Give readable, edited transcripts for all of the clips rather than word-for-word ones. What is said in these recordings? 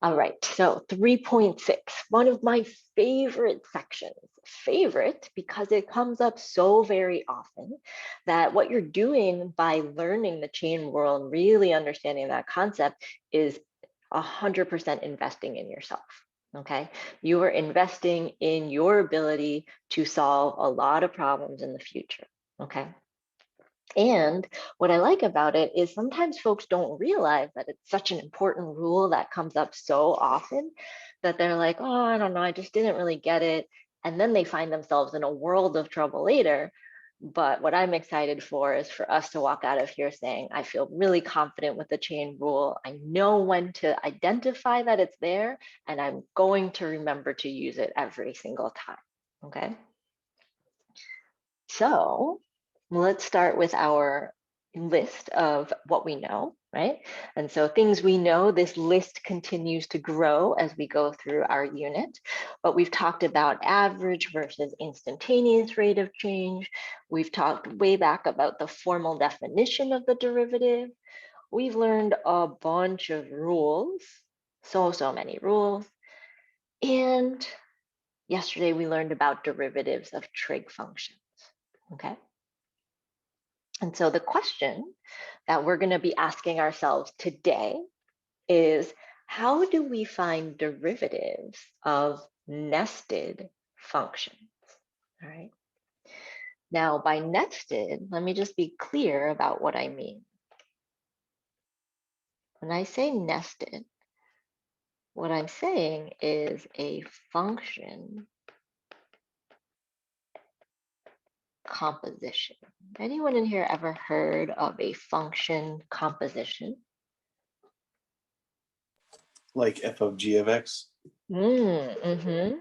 All right, so 3.6, one of my favorite sections. Favorite because it comes up so very often that what you're doing by learning the chain rule and really understanding that concept is 100% investing in yourself. Okay, you are investing in your ability to solve a lot of problems in the future. Okay. And what I like about it is sometimes folks don't realize that it's such an important rule that comes up so often that they're like, oh, I don't know, I just didn't really get it. And then they find themselves in a world of trouble later. But what I'm excited for is for us to walk out of here saying, I feel really confident with the chain rule. I know when to identify that it's there, and I'm going to remember to use it every single time. Okay. So let's start with our list of what we know, right? And so things we know, this list continues to grow as we go through our unit, but we've talked about average versus instantaneous rate of change. We've talked way back about the formal definition of the derivative. We've learned a bunch of rules, so many rules. And yesterday we learned about derivatives of trig functions, okay? And so the question that we're going to be asking ourselves today is, how do we find derivatives of nested functions? All right. Now, by nested, let me just be clear about what I mean. When I say nested, what I'm saying is a function composition. Anyone in here ever heard of a function composition? Like f of g of x? Mm-hmm.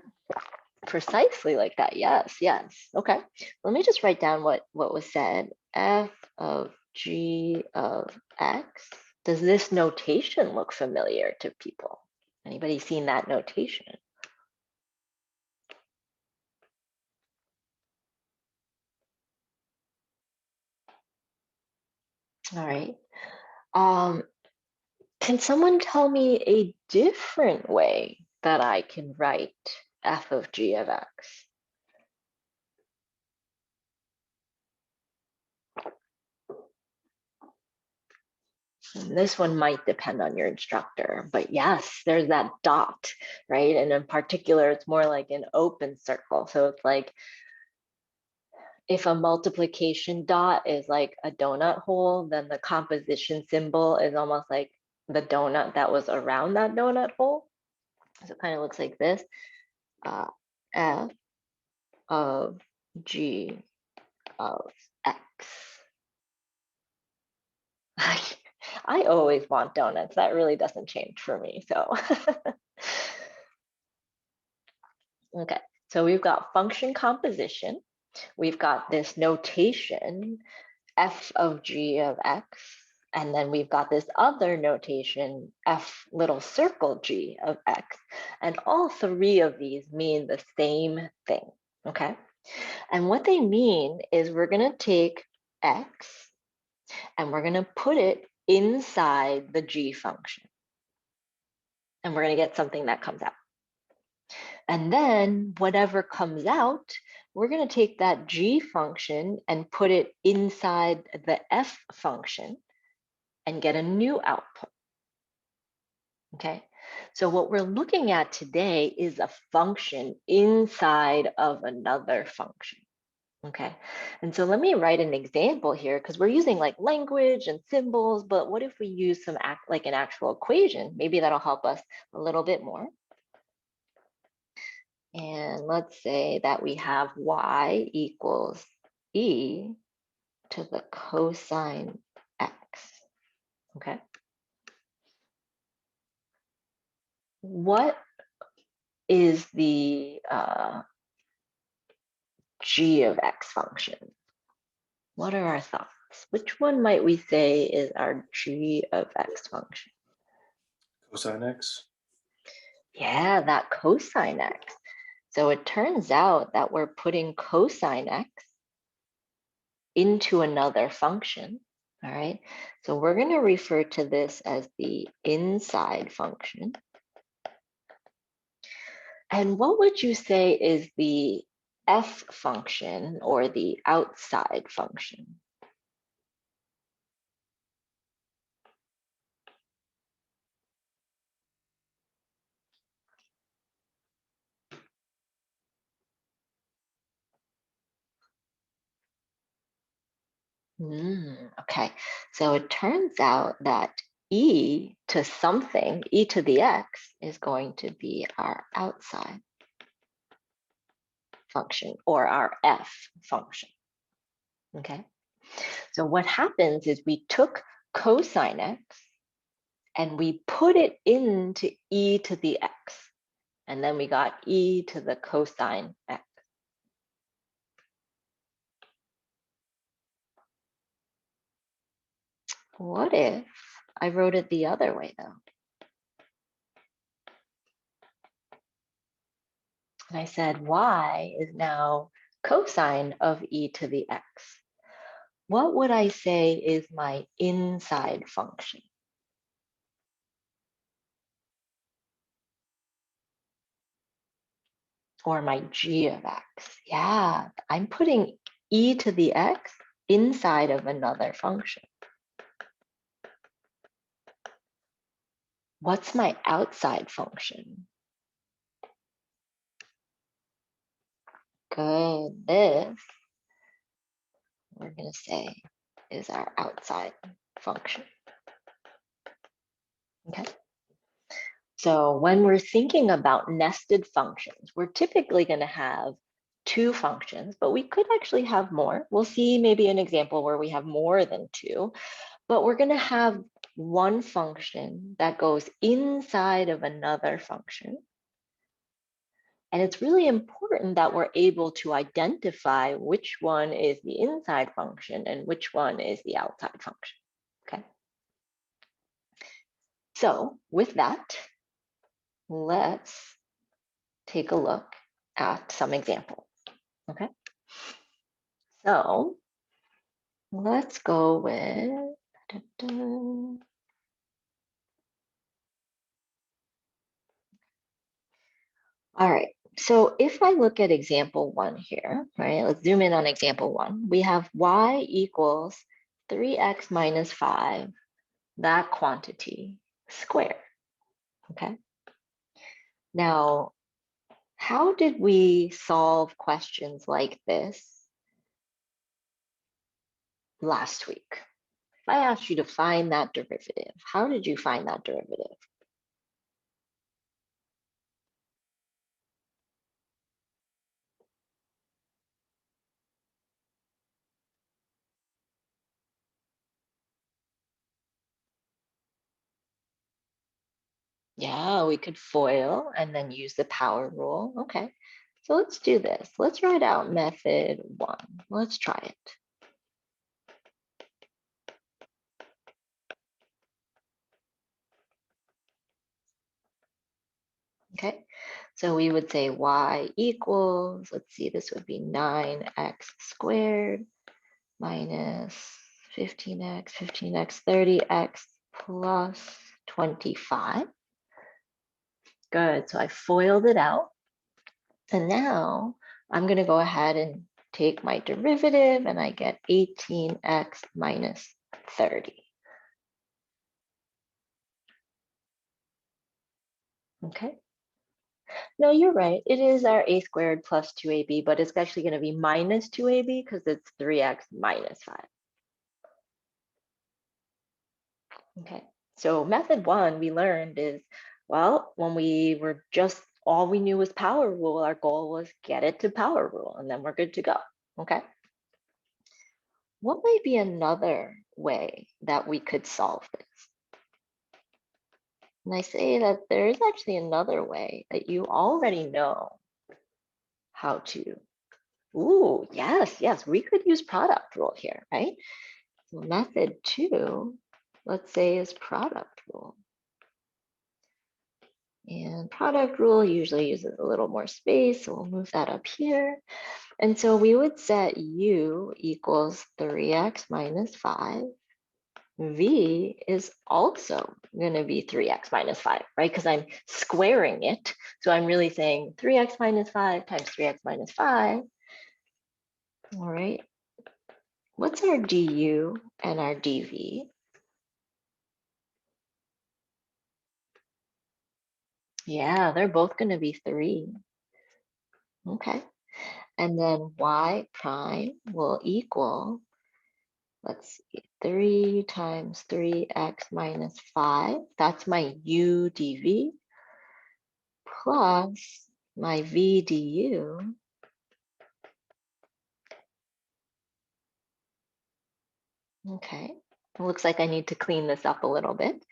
Precisely like that. Yes, yes. Okay. Let me just write down what was said. F of g of x. Does this notation look familiar to people? Anybody seen that notation? All right. Can someone tell me a different way that I can write f of g of x? This one might depend on your instructor, but yes, there's that dot, right? And in particular, it's more like an open circle. So it's like if a multiplication dot is like a donut hole, then the composition symbol is almost like the donut that was around that donut hole. So it kind of looks like this, f of g of x. I always want donuts. That really doesn't change for me. So, okay. So we've got function composition. We've got this notation, f of g of x. And then we've got this other notation, f little circle g of x. And all three of these mean the same thing, okay? And what they mean is we're going to take x and we're going to put it inside the g function. And we're going to get something that comes out. And then whatever comes out, we're going to take that g function and put it inside the f function and get a new output. Okay, so what we're looking at today is a function inside of another function. Okay, and so let me write an example here because we're using like language and symbols, but what if we use some like an actual equation? Maybe that'll help us a little bit more. And let's say that we have y equals e to the cosine x, okay? What is the g of x function? What are our thoughts? Which one might we say is our g of x function? Cosine x? Yeah, that cosine x. So it turns out that we're putting cosine x into another function, all right? So we're going to refer to this as the inside function. And what would you say is the f function or the outside function? Okay, so it turns out that e to something, e to the x, is going to be our outside function or our f function. Okay, so what happens is we took cosine x and we put it into e to the x, and then we got e to the cosine x. What if I wrote it the other way though? And I said y is now cosine of e to the x. What would I say is my inside function? Or my g of x? Yeah, I'm putting e to the x inside of another function. What's my outside function? Good, this, we're gonna say, is our outside function. Okay. So when we're thinking about nested functions, we're typically going to have two functions, but we could actually have more. We'll see maybe an example where we have more than two, but we're going to have one function that goes inside of another function. And it's really important that we're able to identify which one is the inside function and which one is the outside function. Okay. So with that, let's take a look at some examples. Okay. So let's go with, all right. So if I look at example one here, right, let's zoom in on example one. We have y equals 3x minus 5, that quantity squared. Okay. Now, how did we solve questions like this last week? If I asked you to find that derivative, how did you find that derivative? Yeah, we could FOIL and then use the power rule. Okay, so let's do this. Let's write out method one. Let's try it. Okay, so we would say y equals, let's see, this would be 9x squared minus 15x, 30x plus 25. Good, so I FOILed it out. And now I'm going to go ahead and take my derivative and I get 18x minus 30. Okay. No, you're right. It is our a squared plus 2ab, but it's actually going to be minus 2ab because it's 3x minus 5. Okay. So method one we learned is, well, when we were just, all we knew was power rule, our goal was get it to power rule, and then we're good to go. Okay. What might be another way that we could solve this? And I say that there is actually another way that you already know how to. Ooh, yes, we could use product rule here, right? So method two, let's say, is product rule. And product rule usually uses a little more space, so we'll move that up here. And so we would set u equals 3x minus 5 v is also going to be 3x minus 5, right? Because I'm squaring it. So I'm really saying 3x minus 5 times 3x minus 5. All right. What's our du and our dv? Yeah, they're both going to be 3. Okay. And then y prime will equal, let's see, 3 times 3x minus 5. That's my u dv plus my v du. Okay, it looks like I need to clean this up a little bit.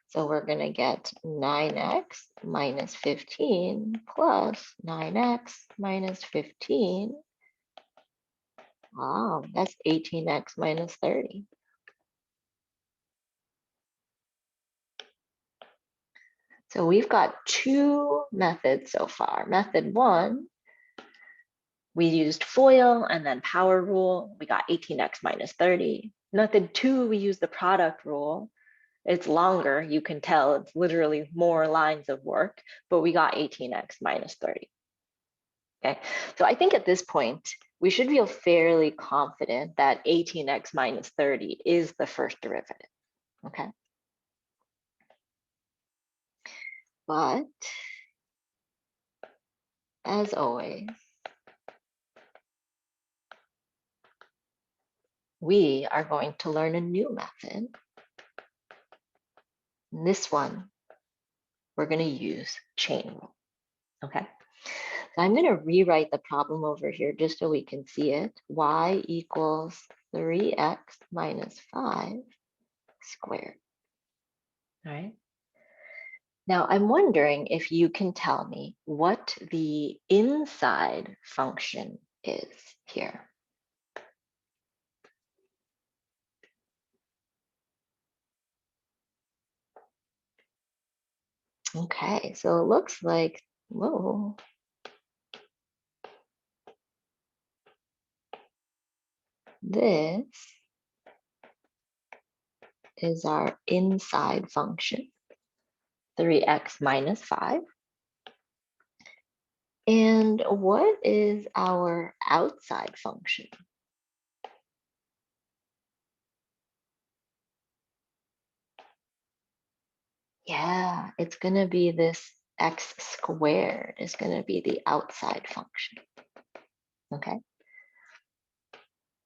So we're going to get 9x minus 15 plus 9x minus 15. Wow, that's 18x minus 30. So we've got 2 methods so far. Method 1, we used FOIL and then power rule. We got 18x minus 30. Method 2, we used the product rule. It's longer, you can tell it's literally more lines of work, but we got 18x minus 30. Okay, so I think at this point, we should feel fairly confident that 18x minus 30 is the first derivative, okay? But as always, we are going to learn a new method. And this one, we're going to use chain rule, okay? So I'm going to rewrite the problem over here just so we can see it. Y equals 3x minus 5 squared, all right? Now I'm wondering if you can tell me what the inside function is here. Okay, so it looks like, whoa. This is our inside function, 3x minus 5. And what is our outside function? Yeah, it's going to be this x squared is going to be the outside function. Okay.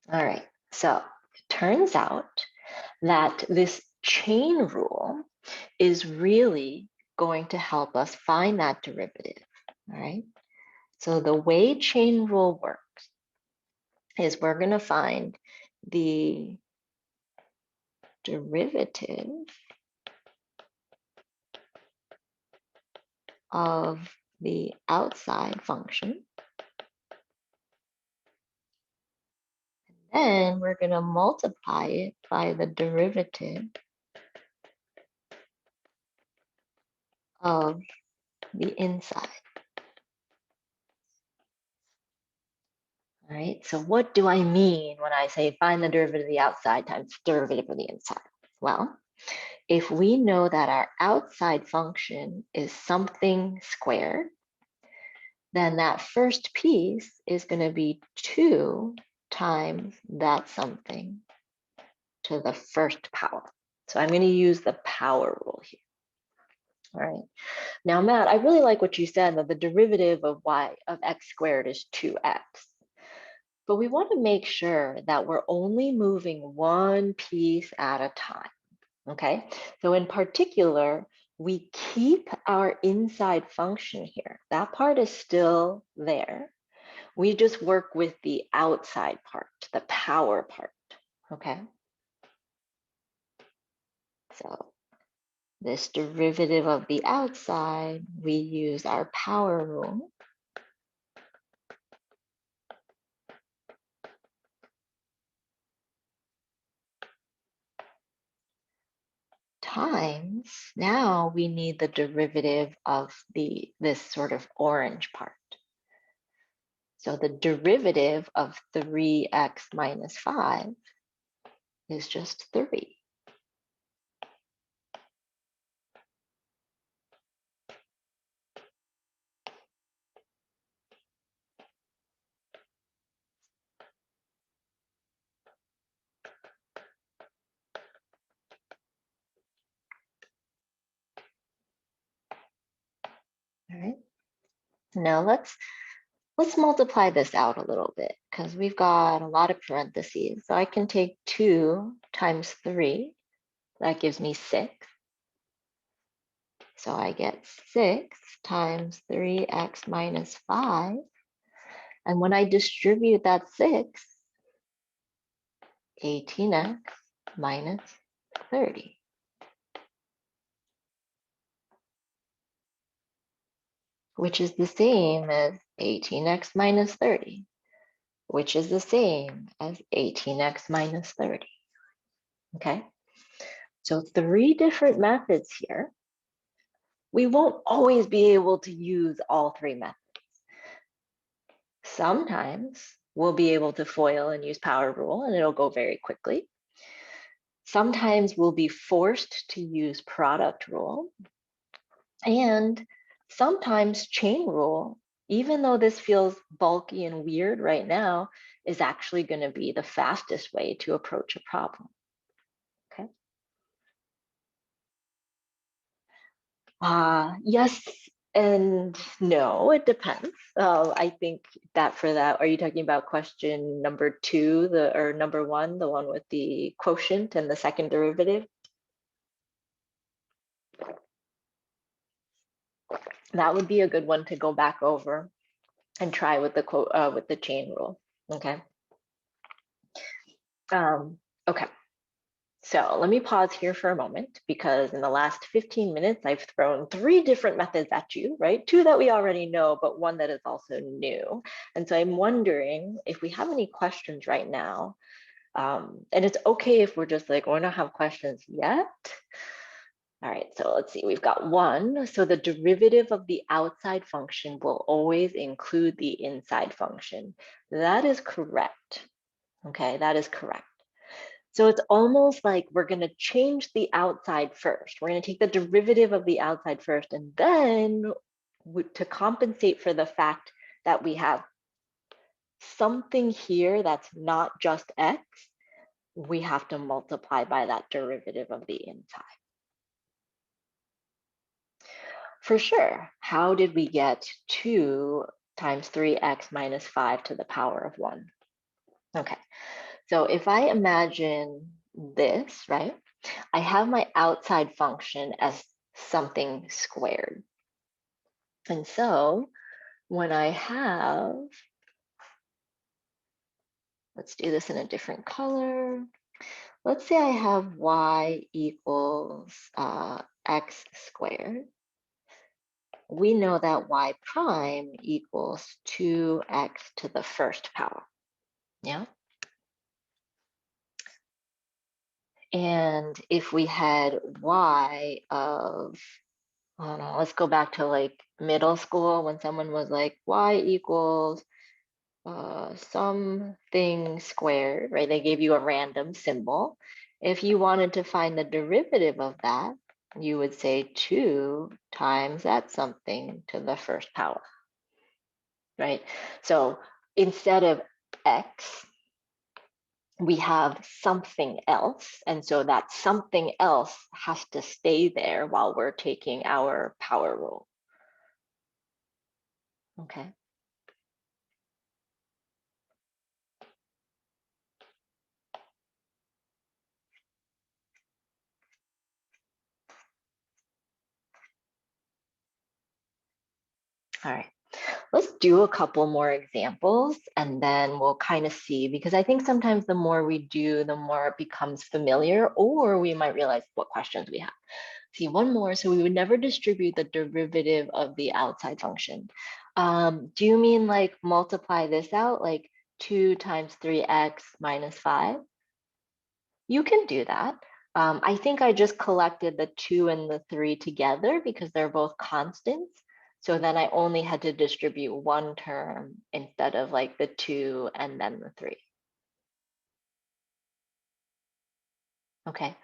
All right. So it turns out that this chain rule is really going to help us find that derivative. All right. So the way chain rule works is we're going to find the derivative of the outside function. Then we're going to multiply it by the derivative of the inside. All right, so what do I mean when I say find the derivative of the outside times derivative of the inside? Well, if we know that our outside function is something squared, then that first piece is going to be 2 times that something to the first power. So I'm going to use the power rule here. All right. Now, Matt, I really like what you said, that the derivative of x squared is 2x. But we want to make sure that we're only moving one piece at a time. Okay. So in particular, we keep our inside function here. That part is still there. We just work with the outside part, the power part. Okay. So this derivative of the outside, we use our power rule. Times, now we need the derivative of this sort of orange part. So the derivative of 3x minus 5 is just 3. Now let's multiply this out a little bit because we've got a lot of parentheses. So I can take 2 times 3. That gives me 6. So I get 6 times 3x minus 5. And when I distribute that 6, 18x minus 30. Which is the same as 18x minus 30, which is the same as 18x minus 30. Okay, so 3 different methods here. We won't always be able to use all 3 methods. Sometimes we'll be able to FOIL and use power rule and it'll go very quickly. Sometimes we'll be forced to use product rule. And sometimes chain rule, even though this feels bulky and weird right now, is actually going to be the fastest way to approach a problem. Okay. Yes and no, it depends. I think that for that, are you talking about question number 2, or number 1, the one with the quotient and the second derivative? That would be a good one to go back over and try with the chain rule. Okay. Okay. So let me pause here for a moment because in the last 15 minutes, I've thrown 3 different methods at you, right? 2 that we already know, but 1 that is also new. And so I'm wondering if we have any questions right now. And it's okay if we're just like, we don't have questions yet. All right, so let's see, we've got 1. So the derivative of the outside function will always include the inside function. That is correct. Okay, that is correct. So it's almost like we're going to change the outside first. We're going to take the derivative of the outside first, and then to compensate for the fact that we have something here that's not just x, we have to multiply by that derivative of the inside. For sure. How did we get 2 times 3x minus 5 to the power of 1? Okay, so if I imagine this, right? I have my outside function as something squared. And so when I have, let's do this in a different color. Let's say I have y equals x squared. We know that y prime equals 2x to the first power. Yeah. And if we had y of, I don't know, let's go back to like middle school when someone was like y equals something squared, right? They gave you a random symbol. If you wanted to find the derivative of that, you would say 2 times that something to the first power, right? So instead of x, we have something else. And so that something else has to stay there while we're taking our power rule. Okay. All right. Let's do a couple more examples and then we'll kind of see, because I think sometimes the more we do, the more it becomes familiar, or we might realize what questions we have. See, one more. So we would never distribute the derivative of the outside function. Do you mean like multiply this out, like 2 times 3x minus 5? You can do that. I think I just collected the 2 and the 3 together because they're both constants. So then I only had to distribute 1 term instead of like the 2 and then the 3. Okay.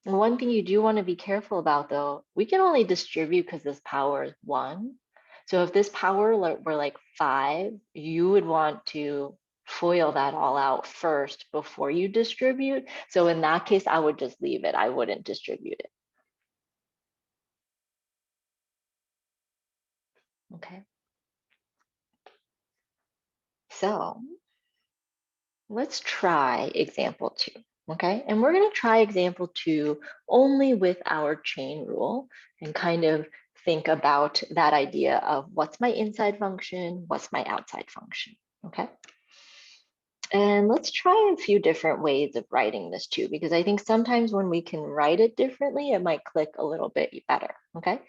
And one thing you do want to be careful about though, we can only distribute because this power is 1. So if this power were like 5, you would want to FOIL that all out first before you distribute. So in that case, I would just leave it. I wouldn't distribute it. Okay. So let's try example 2, okay? And we're gonna try example 2 only with our chain rule and kind of think about that idea of what's my inside function, what's my outside function, okay? And let's try a few different ways of writing this too, because I think sometimes when we can write it differently, it might click a little bit better, okay?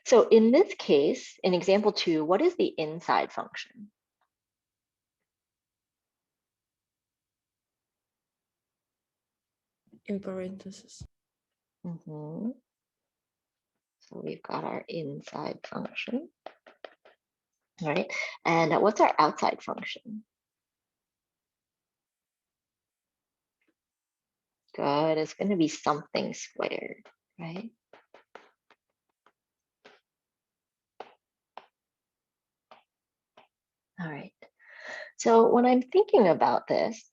So in this case, in example 2, what is the inside function? In parentheses. So we've got our inside function, all right? And what's our outside function? Good, it's gonna be something squared, right? All right, so when I'm thinking about this,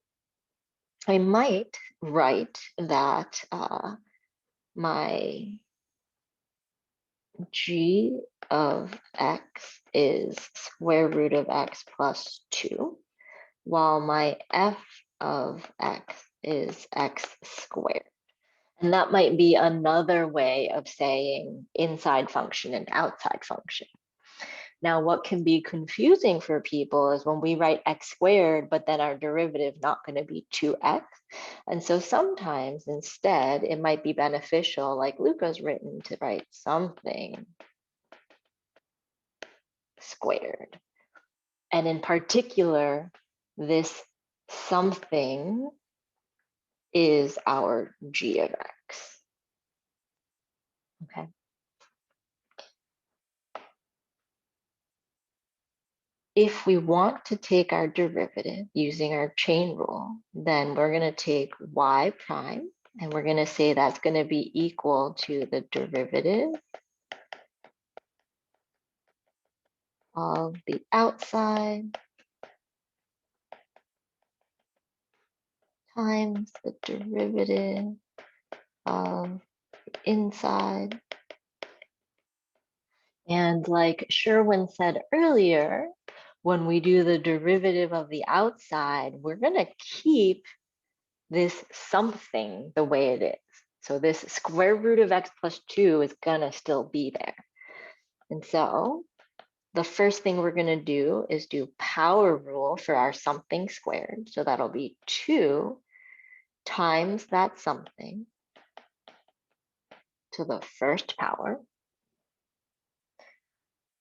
I might write that my g of x is square root of x plus 2, while my f of x is x squared. And that might be another way of saying inside function and outside function. Now, what can be confusing for people is when we write x squared, but then our derivative not going to be 2x. And so sometimes instead, it might be beneficial, like Luca's written, to write something squared. And in particular, this something is our g of x. Okay. If we want to take our derivative using our chain rule, then we're going to take y prime, and we're going to say that's going to be equal to the derivative of the outside times the derivative of the inside. And like Sherwin said earlier, when we do the derivative of the outside, we're going to keep this something the way it is. So this square root of x plus 2 is going to still be there. And so the first thing we're going to do is do power rule for our something squared. So that'll be 2 times that something to the first power.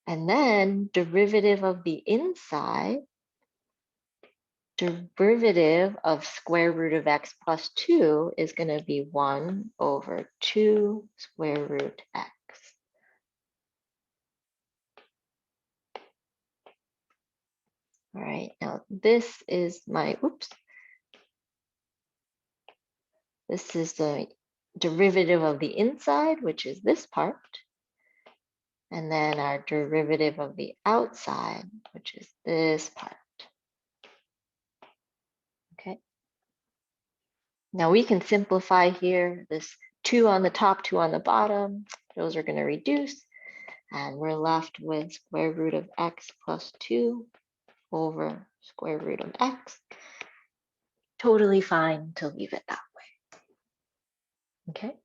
And then derivative of the inside, derivative of square root of x plus 2 is going to be 1 over 2 square root x. All right, now this is my, oops. This is the derivative of the inside, which is this part. And then our derivative of the outside, which is this part. Okay. Now we can simplify here, this 2 on the top, 2 on the bottom, those are going to reduce. And we're left with square root of x plus 2 over square root of x. Totally fine to leave it that way. Okay.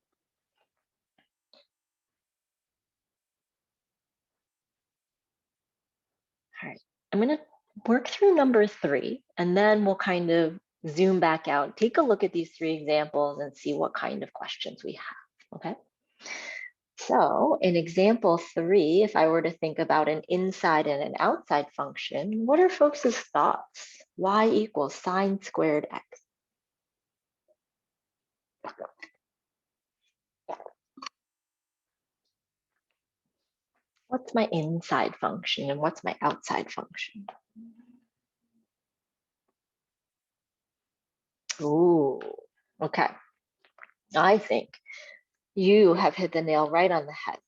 All right, I'm going to work through number 3, and then we'll kind of zoom back out, take a look at these 3 examples and see what kind of questions we have, okay? So in example 3, if I were to think about an inside and an outside function, what are folks' thoughts? Y equals sine squared x. What's my inside function and what's my outside function? Ooh, okay. I think you have hit the nail right on the head.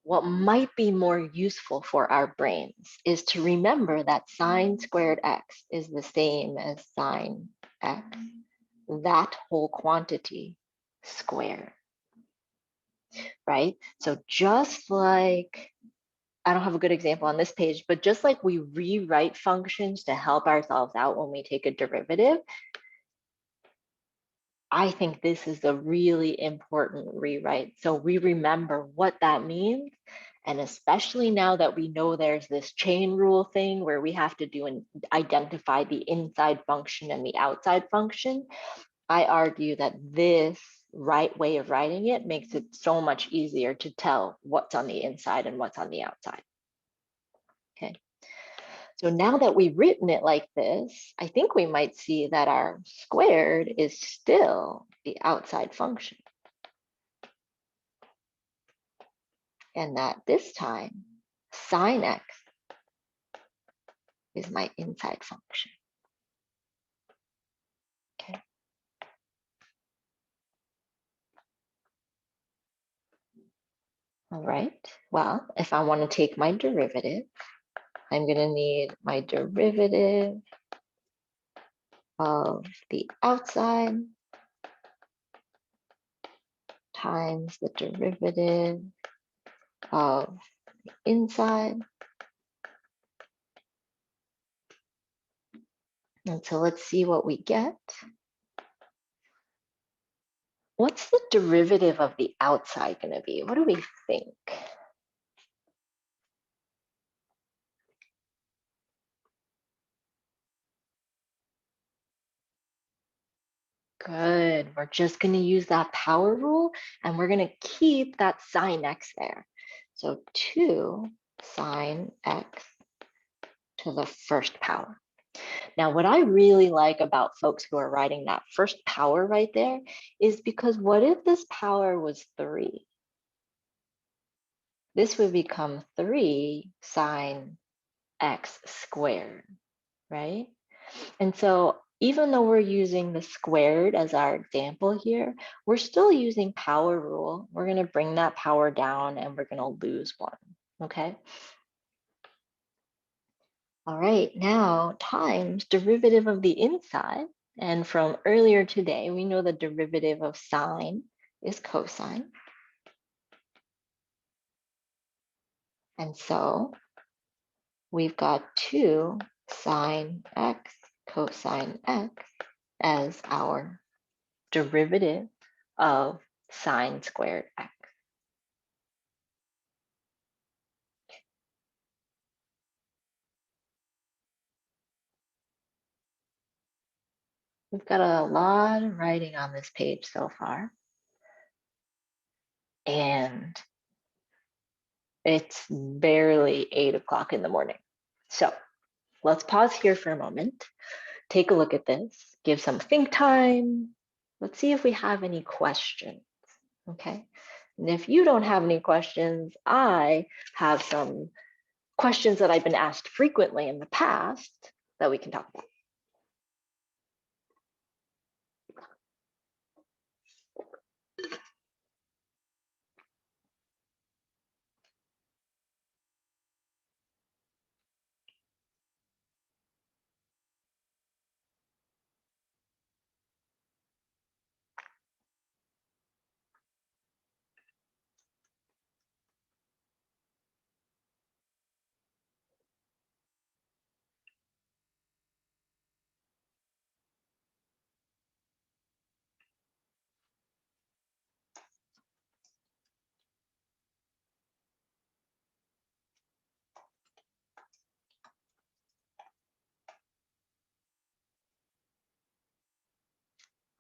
What might be more useful for our brains is to remember that sine squared x is the same as sine x, that whole quantity squared, right? So just like I don't have a good example on this page, but just like we rewrite functions to help ourselves out when we take a derivative, I think this is a really important rewrite. So we remember what that means. And especially now that we know there's this chain rule thing where we have to do and identify the inside function and the outside function, I argue that this right way of writing it makes it so much easier to tell what's on the inside and what's on the outside. Okay. So now that we've written it like this, I think we might see that our squared is still the outside function. And that this time, sine x is my inside function. Okay. All right, well, if I want to take my derivative, I'm going to need my derivative of the outside times the derivative of the inside. And so let's see what we get. What's the derivative of the outside going to be? What do we think? Good. We're just going to use that power rule and we're going to keep that sine x there. So 2 sine x to the first power. Now, what I really like about folks who are writing that first power right there is because what if this power was 3? This would become 3 sine x squared, right? And so even though we're using the squared as our example here, we're still using power rule. We're going to bring that power down and we're going to lose 1, okay? All right, now times derivative of the inside. And from earlier today, we know the derivative of sine is cosine. And so we've got 2 sine x cosine x as our derivative of sine squared x. We've got a lot of writing on this page so far. And it's barely 8 o'clock in the morning. So let's pause here for a moment, take a look at this, give some think time. Let's see if we have any questions, okay? And if you don't have any questions, I have some questions that I've been asked frequently in the past that we can talk about.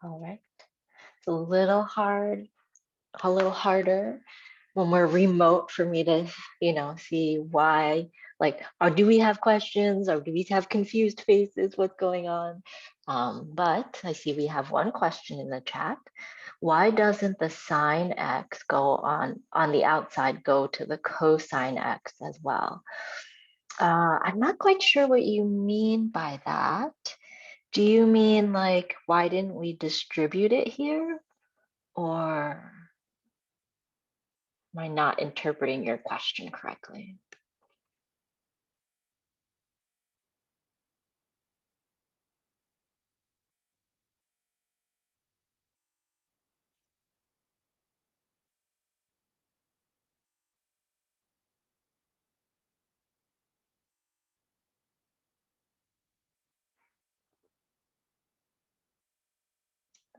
All right, it's a little hard, a little harder when we're remote for me to, see why, like, or do we have questions or do we have confused faces? What's going on? But I see we have one question in the chat. Why doesn't the sine x go on the outside go to the cosine x as well? I'm not quite sure what you mean by that. Do you mean like, why didn't we distribute it here? Or am I not interpreting your question correctly?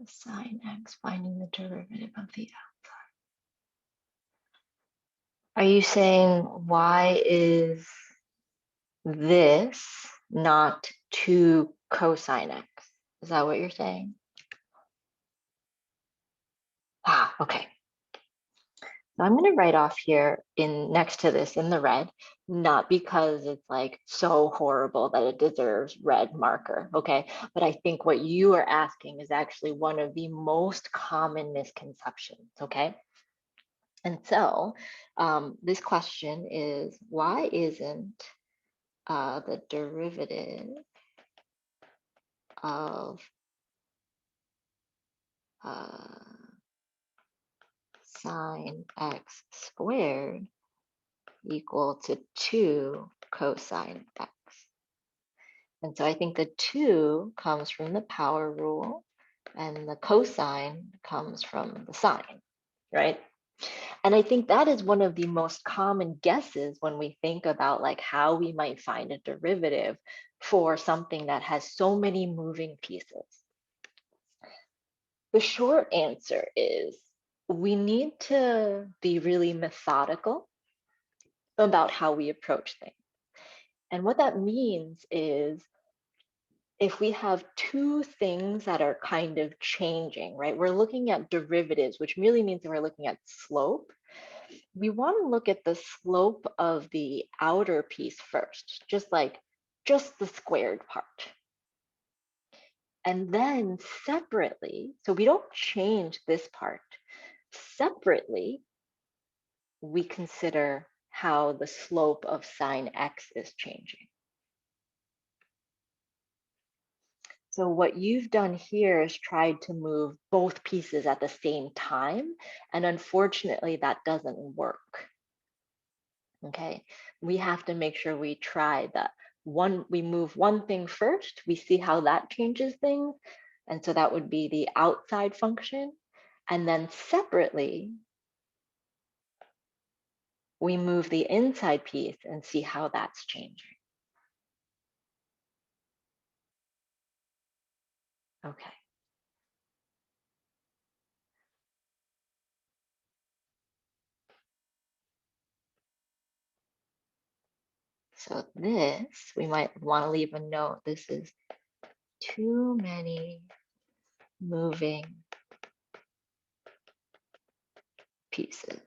Sine x, finding the derivative of the outside. Are you saying why is this not 2 cosine x? Is that what you're saying? Ah, okay. So I'm going to write off here in next to this in the red, not because it's like so horrible that it deserves red marker, okay? But I think what you are asking is actually one of the most common misconceptions, okay? And so this question is, why isn't the derivative of sine x squared equal to 2 cosine x? And so I think the 2 comes from the power rule and the cosine comes from the sine, right? And I think that is one of the most common guesses when we think about like how we might find a derivative for something that has so many moving pieces. The short answer is we need to be really methodical about how we approach things. And what that means is if we have 2 things that are kind of changing, right? We're looking at derivatives, which really means that we're looking at slope. We want to look at the slope of the outer piece first, just the squared part. And then separately, so we don't change this part, separately, we consider how the slope of sine x is changing. So what you've done here is tried to move both pieces at the same time. And unfortunately, that doesn't work. Okay, we have to make sure we try that we move one thing first, we see how that changes things. And so that would be the outside function. And then separately, we move the inside piece and see how that's changing. Okay. So this, we might want to leave a note. This is too many moving pieces.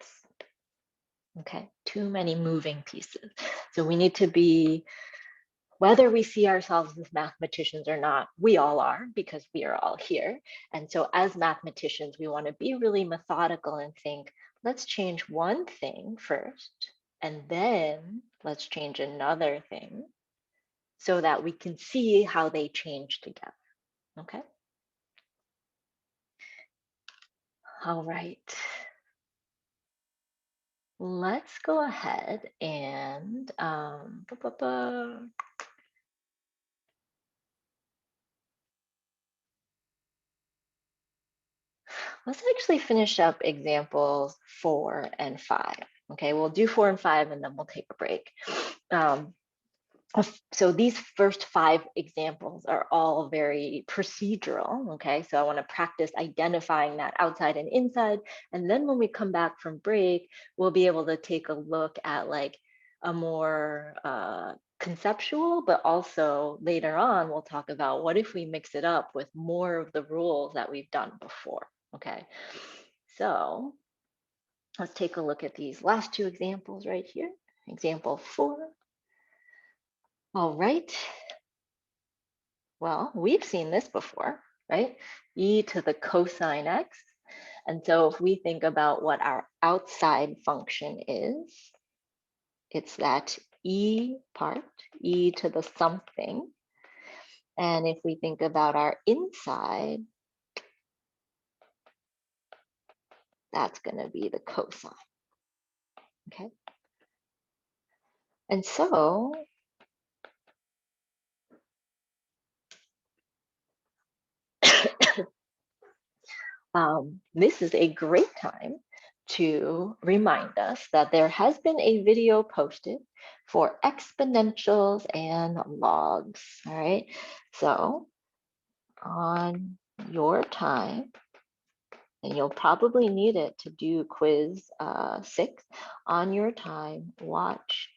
Okay, too many moving pieces. So we need to be, whether we see ourselves as mathematicians or not, we all are because we are all here. And so as mathematicians, we want to be really methodical and think, let's change one thing first, and then let's change another thing so that we can see how they change together, okay? All right. Let's go ahead and let's actually finish up examples 4 and 5. Okay, we'll do 4 and 5 and then we'll take a break. So these first 5 examples are all very procedural, okay? So I want to practice identifying that outside and inside. And then when we come back from break, we'll be able to take a look at like a more conceptual, but also later on, we'll talk about what if we mix it up with more of the rules that we've done before, okay? So let's take a look at these last 2 examples right here. Example 4. All right. Well, we've seen this before, right? E to the cosine x. And so if we think about what our outside function is, it's that E part, E to the something. And if we think about our inside, that's going to be the cosine, okay? And so this is a great time to remind us that there has been a video posted for exponentials and logs, all right? So on your time, and you'll probably need it to do quiz 6 on your time. Watch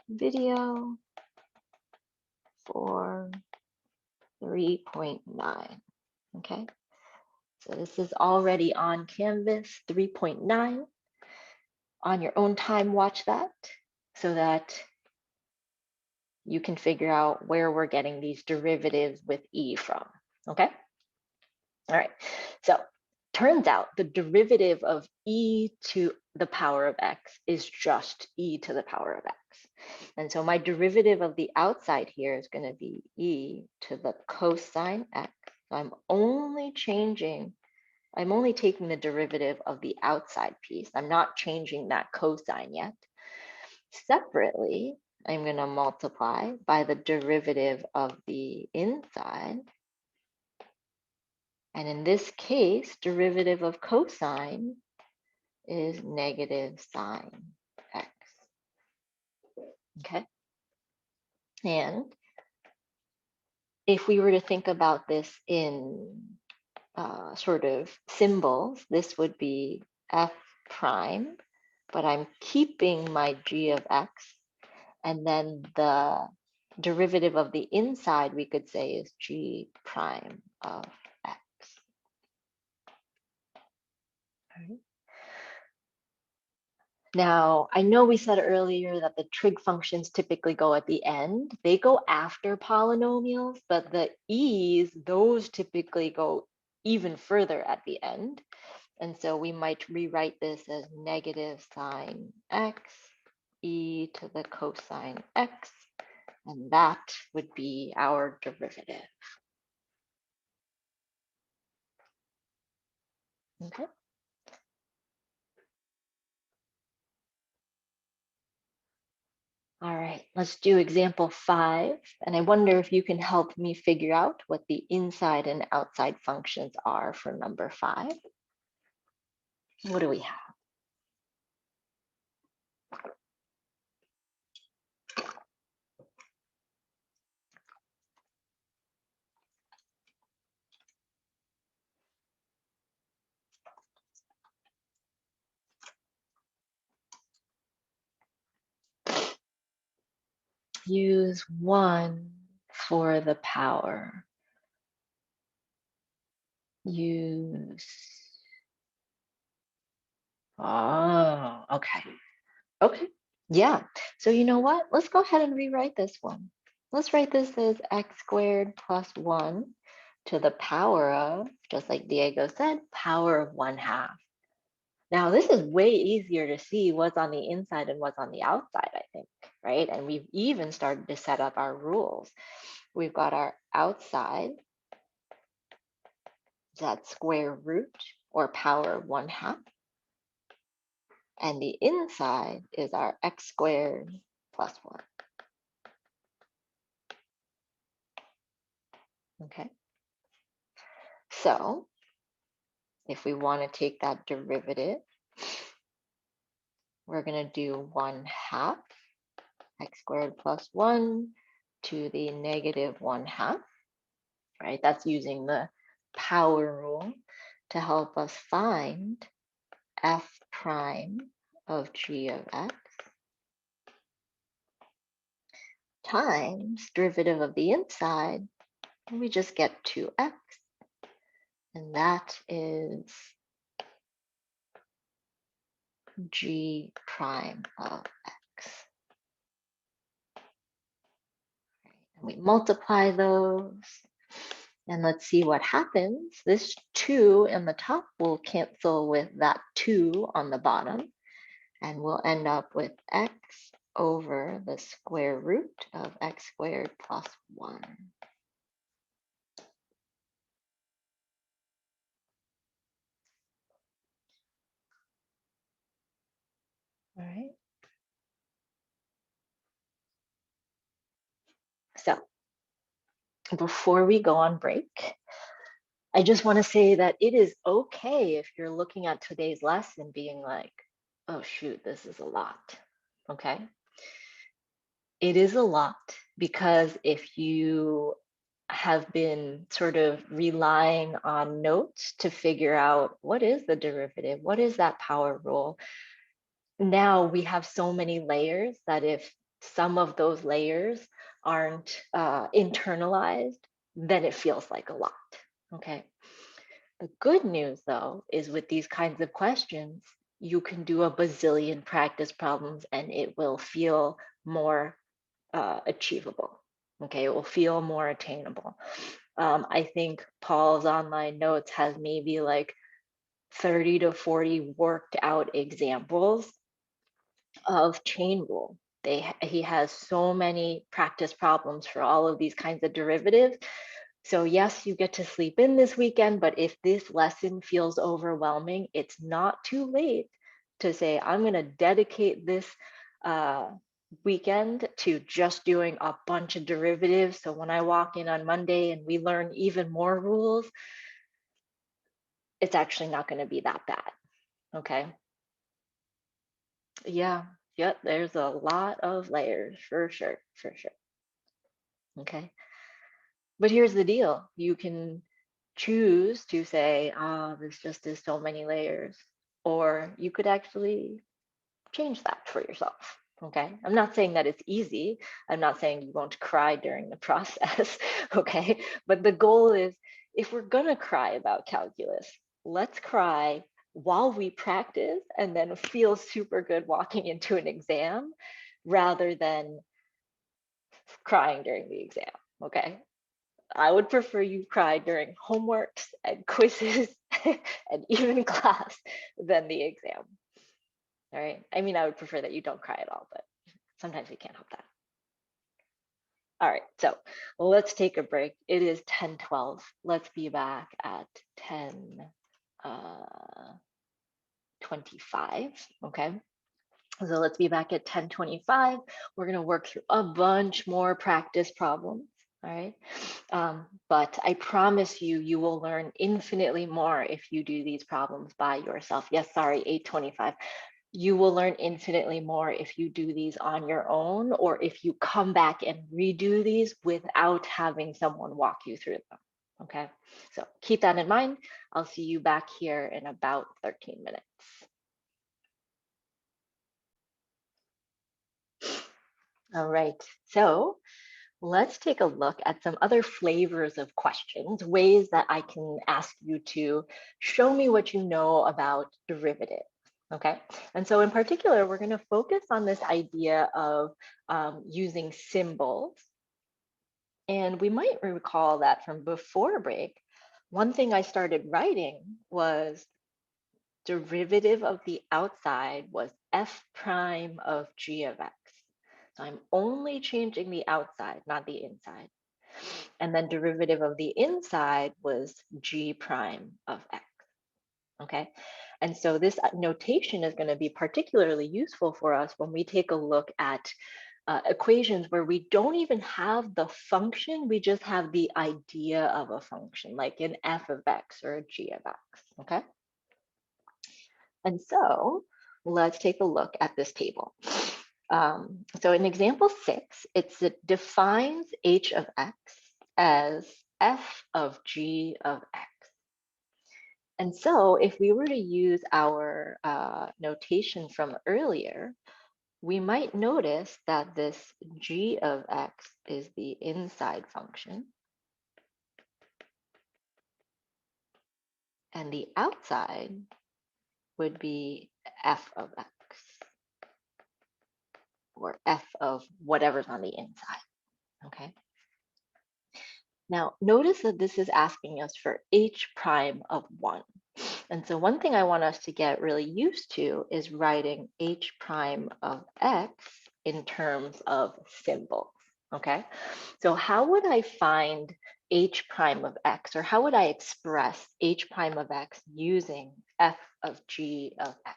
video for 3.9. Okay, so this is already on Canvas 3.9. On your own time, watch that so that you can figure out where we're getting these derivatives with e from. Okay, all right, so turns out the derivative of e to the power of x is just e to the power of x. And so my derivative of the outside here is going to be e to the cosine x. So I'm only taking the derivative of the outside piece. I'm not changing that cosine yet. Separately, I'm going to multiply by the derivative of the inside. And in this case, derivative of cosine is negative sine x. Okay. And if we were to think about this in sort of symbols, this would be f prime, but I'm keeping my g of x. And then the derivative of the inside, we could say, is g prime of x. Right. Now, I know we said earlier that the trig functions typically go at the end. They go after polynomials, but the e's, those typically go even further at the end. And so we might rewrite this as negative sine x e to the cosine x, and that would be our derivative. Okay. All right, let's do example 5. And I wonder if you can help me figure out what the inside and outside functions are for number 5. What do we have? Use 1 for the power. Use, oh, okay. Okay, yeah. So you know what? Let's go ahead and rewrite this one. Let's write this as x squared plus 1 to the power of, just like Diego said, power of 1/2. Now, this is way easier to see what's on the inside and what's on the outside, I think, right? And we've even started to set up our rules. We've got our outside, that square root or power of 1/2. And the inside is our x squared plus 1. Okay. So if we want to take that derivative, we're going to do 1/2 x squared plus 1 to the negative 1/2, right? That's using the power rule to help us find f prime of g of x times derivative of the inside, and we just get 2x, and that is g prime of x. And we multiply those, and let's see what happens. This 2 in the top will cancel with that 2 on the bottom, and we'll end up with x over the square root of x squared plus 1. All right. So before we go on break, I just want to say that it is okay if you're looking at today's lesson being like, oh shoot, this is a lot. Okay. It is a lot because if you have been sort of relying on notes to figure out what is the derivative, what is that power rule. Now we have so many layers that if some of those layers aren't internalized, then it feels like a lot, okay? The good news though, is with these kinds of questions, you can do a bazillion practice problems and it will feel more achievable. Okay, it will feel more attainable. I think Paul's online notes has maybe like 30 to 40 worked out examples of chain rule. He has so many practice problems for all of these kinds of derivatives. So yes, you get to sleep in this weekend, but if this lesson feels overwhelming, it's not too late to say, I'm going to dedicate this weekend to just doing a bunch of derivatives. So when I walk in on Monday and we learn even more rules, it's actually not going to be that bad. Okay. Yeah. Yep. There's a lot of layers for sure. For sure. Okay. But here's the deal. You can choose to say, oh, this just is so many layers. Or you could actually change that for yourself. Okay. I'm not saying that it's easy. I'm not saying you won't cry during the process. Okay. But the goal is if we're going to cry about calculus, let's cry while we practice and then feel super good walking into an exam rather than crying during the exam. Okay. I would prefer you cry during homeworks and quizzes and even class than the exam. All right. I mean, I would prefer that you don't cry at all, but sometimes we can't help that. All right. So let's take a break. It is 10:12. Let's be back at 10:25. Okay. So let's be back at 10:25. We're going to work through a bunch more practice problems. All right. But I promise you, you will learn infinitely more if you do these problems by yourself. Yes, sorry, 8:25. You will learn infinitely more if you do these on your own or if you come back and redo these without having someone walk you through them. Okay. So keep that in mind. I'll see you back here in about 13 minutes. All right. So let's take a look at some other flavors of questions, ways that I can ask you to show me what you know about derivatives. Okay, and so in particular, we're going to focus on this idea of using symbols. And we might recall that from before break, one thing I started writing was derivative of the outside was f prime of g of x. So I'm only changing the outside, not the inside. And then derivative of the inside was g prime of x, okay? And so this notation is going to be particularly useful for us when we take a look at equations where we don't even have the function, we just have the idea of a function, like an f of x or a g of x, okay? And so let's take a look at this table. So in example 6, it defines h of x as f of g of x. And so if we were to use our notation from earlier, we might notice that this g of x is the inside function and the outside would be f of x or f of whatever's on the inside, okay? Now, notice that this is asking us for h prime of 1. And so one thing I want us to get really used to is writing h prime of x in terms of symbols, okay? So how would I find h prime of x, or how would I express h prime of x using f of g of x?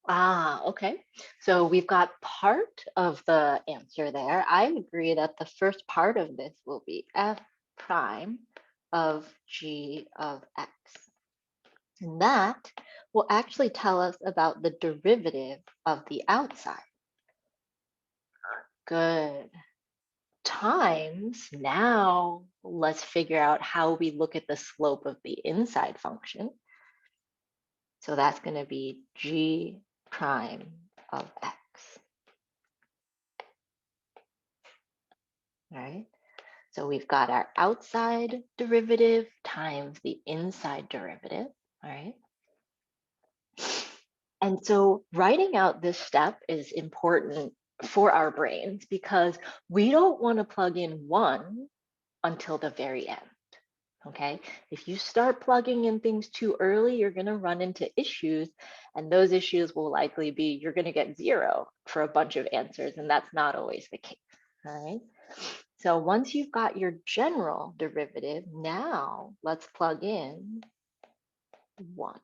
Okay. So we've got part of the answer there. I agree that the first part of this will be f prime of g of x. And that will actually tell us about the derivative of the outside. Good. Times, now let's figure out how we look at the slope of the inside function. So that's going to be g prime of x. All right. So we've got our outside derivative times the inside derivative. All right. And so writing out this step is important for our brains because we don't want to plug in 1 until the very end. Okay, if you start plugging in things too early, you're going to run into issues, and those issues will likely be you're going to get 0 for a bunch of answers, and that's not always the case. All right, so once you've got your general derivative, now let's plug in 1.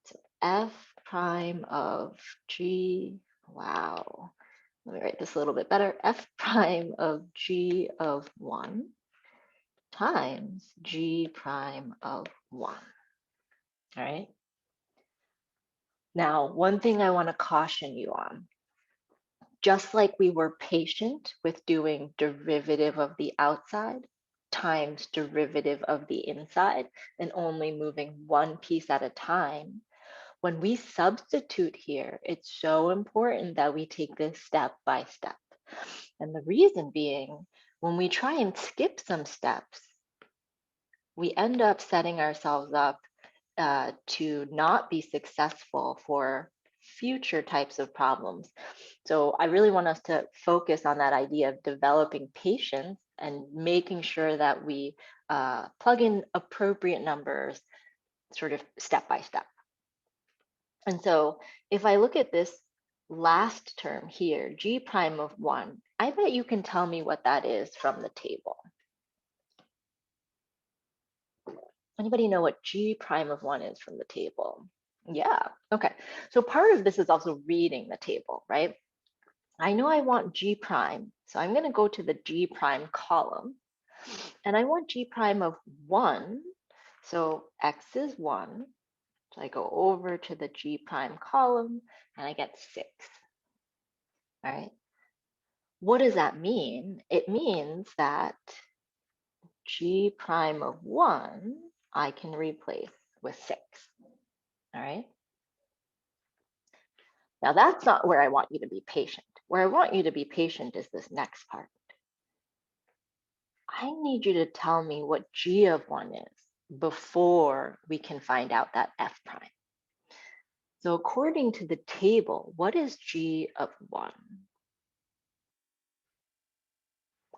So f prime of g, wow, let me write this a little bit better, f prime of g of 1 times g prime of 1. All right. Now, one thing I want to caution you on, just like we were patient with doing derivative of the outside times derivative of the inside and only moving one piece at a time, when we substitute here, it's so important that we take this step by step. And the reason being, when we try and skip some steps, we end up setting ourselves up to not be successful for future types of problems. So I really want us to focus on that idea of developing patience and making sure that we plug in appropriate numbers sort of step by step. And so if I look at this last term here, g prime of 1, I bet you can tell me what that is from the table. Anybody know what g prime of 1 is from the table? Yeah, okay. So part of this is also reading the table, right? I know I want g prime, so I'm going to go to the g prime column, and I want g prime of 1. So x is 1. So I go over to the g prime column, and I get 6. All right. What does that mean? It means that g prime of 1 I can replace with 6. All right. Now that's not where I want you to be patient. Where I want you to be patient is this next part. I need you to tell me what g of 1 is before we can find out that f prime. So according to the table, what is g of 1?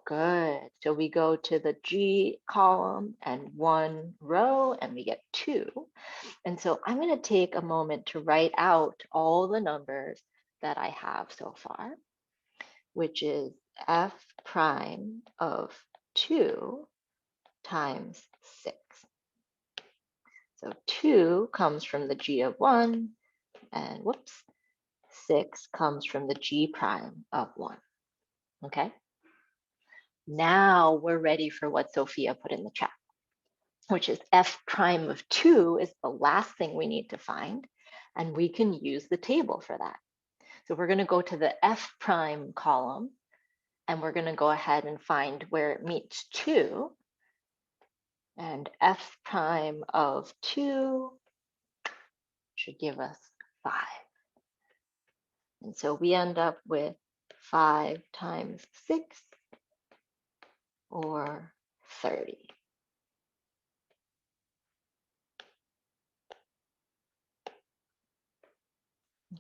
Good. So we go to the G column and 1 row and we get 2. And so I'm going to take a moment to write out all the numbers that I have so far, which is f prime of 2 times 6. So 2 comes from the G of 1, and whoops, 6 comes from the G prime of 1. Okay. Now we're ready for what Sophia put in the chat, which is f prime of 2 is the last thing we need to find, and we can use the table for that. So we're going to go to the f prime column, and we're going to go ahead and find where it meets 2, and f prime of 2 should give us 5. And so we end up with 5 times 6, or 30.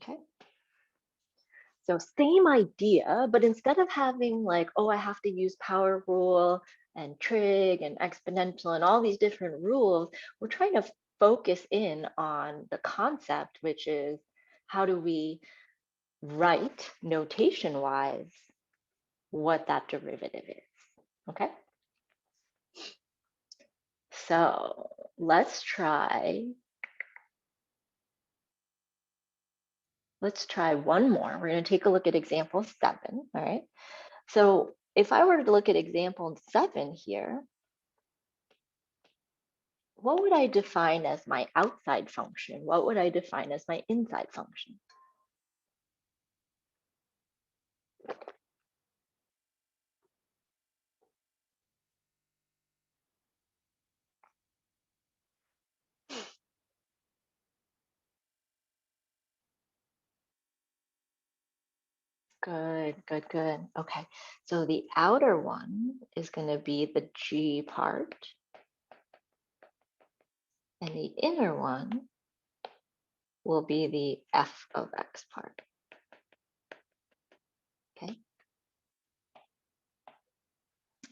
Okay. So same idea, but instead of having like, oh, I have to use power rule and trig and exponential and all these different rules, we're trying to focus in on the concept, which is how do we write notation wise what that derivative is, okay? So let's try let's try one more. We're going to take a look at example 7. All right. So if I were to look at example 7 here, what would I define as my outside function? What would I define as my inside function? Good, good, good. Okay, so the outer one is going to be the G part, and the inner one will be the f of x part. Okay.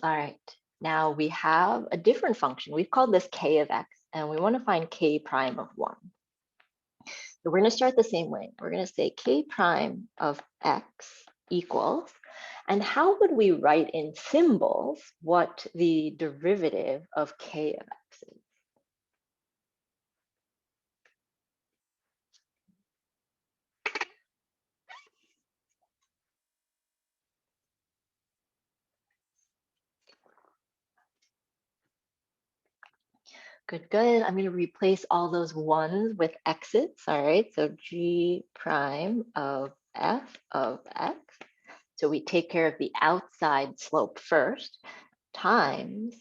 All right, now we have a different function. We've called this k of x, and we want to find k prime of 1. So we're going to start the same way. We're going to say k prime of x equals, and how would we write in symbols what the derivative of k of x is? Good, good. I'm going to replace all those ones with x's. All right, so g prime of f of x. So we take care of the outside slope first, times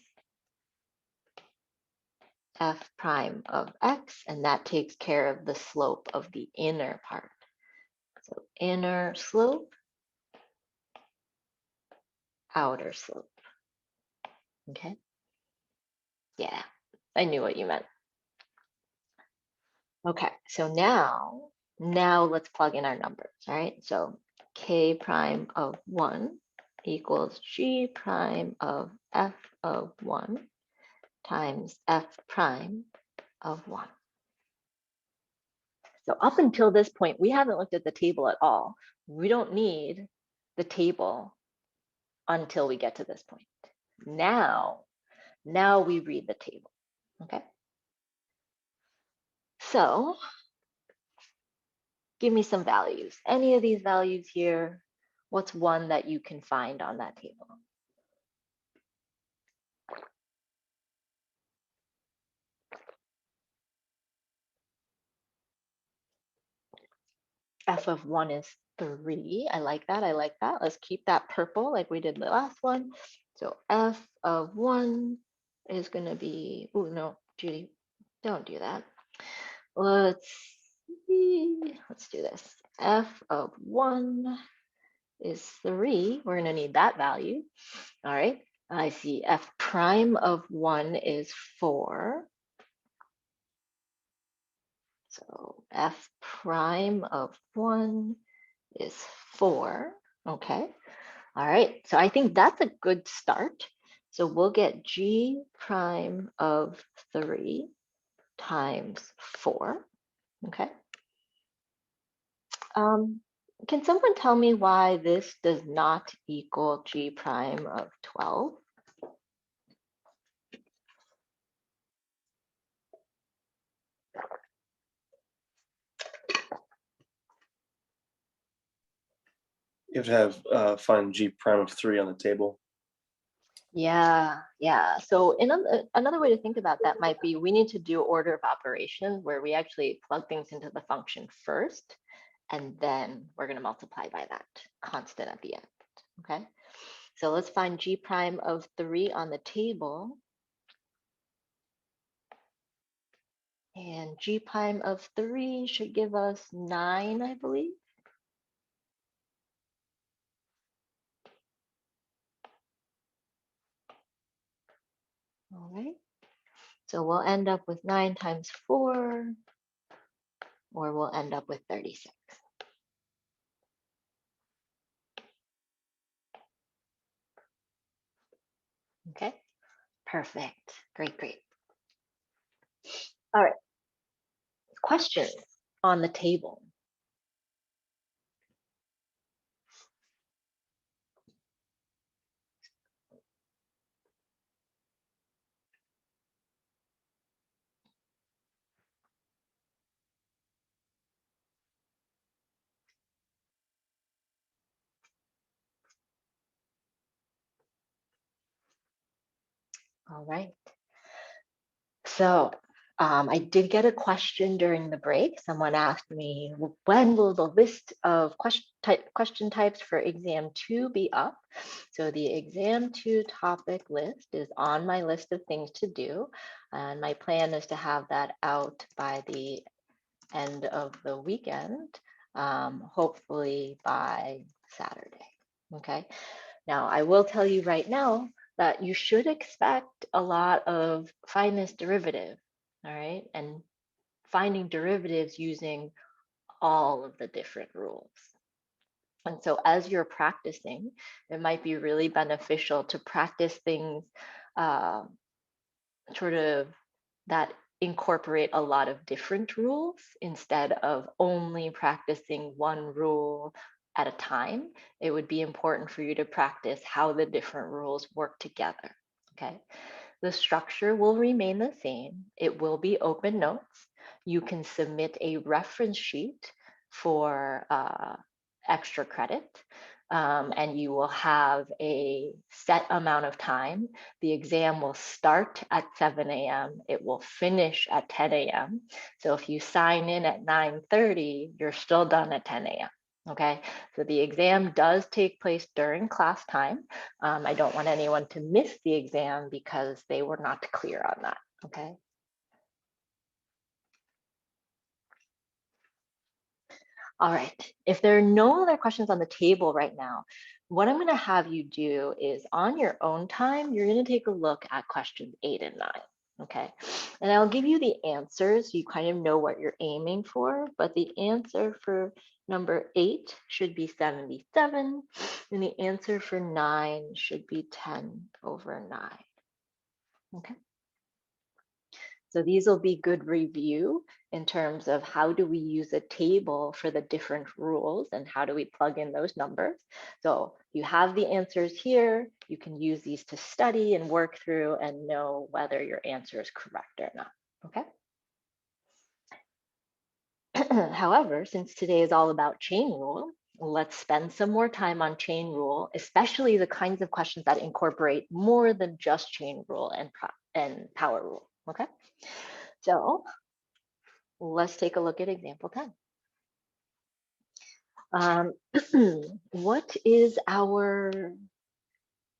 f prime of x, and that takes care of the slope of the inner part. So inner slope, outer slope. Okay. Yeah, I knew what you meant. Okay, so now let's plug in our numbers. All right, so k prime of 1 equals g prime of f of 1 times f prime of 1. So up until this point, we haven't looked at the table at all. We don't need the table until we get to this point. Now we read the table, okay? So give me some values. Any of these values here, what's one that you can find on that table? F of 1 is 3. I like that. I like that. Let's keep that purple like we did the last one. So F of 1 is going to be, oh no, Judy, don't do that. Let's see. Let's do this. F of 1 is 3. We're going to need that value. All right. I see F prime of 1 is 4. So F prime of 1 is 4. Okay. All right. So I think that's a good start. So we'll get G prime of 3 times 4. Okay. Can someone tell me why this does not equal G prime of 12? You have to have find G prime of 3 on the table. Yeah. So another way to think about that might be we need to do order of operations where we actually plug things into the function first, and then we're going to multiply by that constant at the end. Okay. So let's find G prime of 3 on the table. And G prime of 3 should give us 9, I believe. All right. So we'll end up with 9 times 4, or we'll end up with 36. Okay, perfect. Great, great. All right, questions on the table. All right. So I did get a question during the break. Someone asked me, when will the list of question types for exam 2 be up? So the exam 2 topic list is on my list of things to do. And my plan is to have that out by the end of the weekend, hopefully by Saturday. Okay. Now, I will tell you right now that you should expect a lot of fineness derivative, all right? And finding derivatives using all of the different rules. And so as you're practicing, it might be really beneficial to practice things sort of that incorporate a lot of different rules instead of only practicing one rule at a time. It would be important for you to practice how the different rules work together, okay? The structure will remain the same. It will be open notes. You can submit a reference sheet for extra credit. And you will have a set amount of time. The exam will start at 7 a.m. It will finish at 10 a.m. So if you sign in at 9:30, you're still done at 10 a.m. Okay, so the exam does take place during class time. I don't want anyone to miss the exam because they were not clear on that, okay? All right, if there are no other questions on the table right now, what I'm gonna have you do is on your own time, you're gonna take a look at questions 8 and 9, okay? And I'll give you the answers, so you kind of know what you're aiming for, but the answer for number 8 should be 77, and the answer for 9 should be 10/9, okay? So these will be good review in terms of how do we use a table for the different rules and how do we plug in those numbers. So you have the answers here. You can use these to study and work through and know whether your answer is correct or not, okay? However, since today is all about chain rule, let's spend some more time on chain rule, especially the kinds of questions that incorporate more than just chain rule and power rule, okay? So let's take a look at example 10. What is our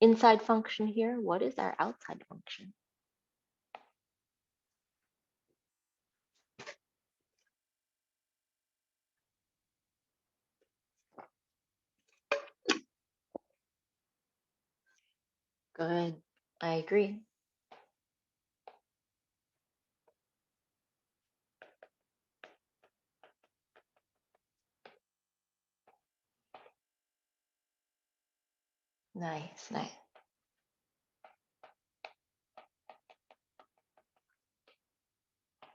inside function here? What is our outside function? Good, I agree. Nice, nice.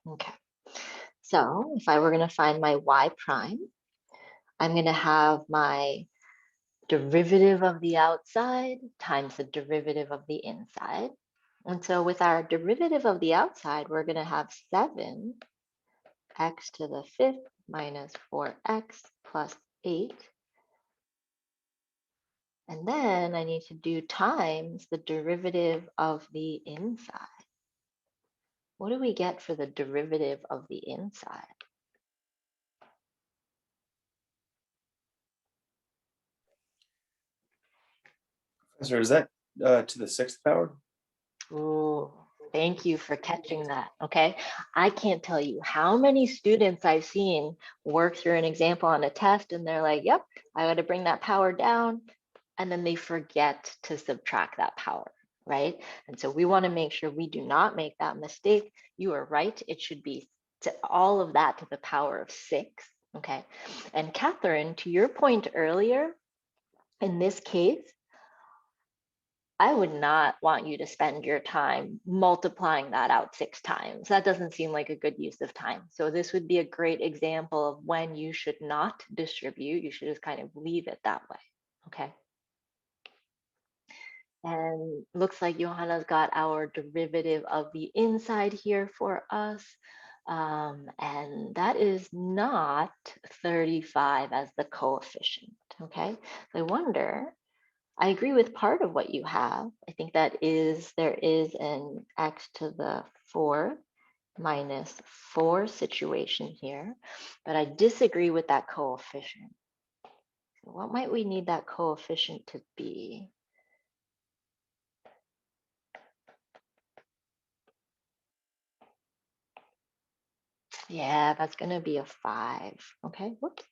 Okay, so if I were gonna find my y prime, I'm gonna have my derivative of the outside times the derivative of the inside. And so with our derivative of the outside, we're gonna have 7x to the 5th minus 4x plus 8. And then I need to do times the derivative of the inside. What do we get for the derivative of the inside? Professor, is that to the 6th power? Ooh, thank you for catching that, okay? I can't tell you how many students I've seen work through an example on a test and they're like, yep, I gotta bring that power down, and then they forget to subtract that power, right? And so we wanna make sure we do not make that mistake. You are right, it should be to all of that to the power of 6, okay? And Catherine, to your point earlier, in this case, I would not want you to spend your time multiplying that out 6 times. That doesn't seem like a good use of time. So this would be a great example of when you should not distribute. You should just kind of leave it that way, okay? And looks like Johanna's got our derivative of the inside here for us. And that is not 35 as the coefficient, okay? So I wonder, I agree with part of what you have. I think that is, there is an x to the 4 minus 4 situation here, but I disagree with that coefficient. What might we need that coefficient to be? Yeah, that's going to be a 5. Okay, whoops.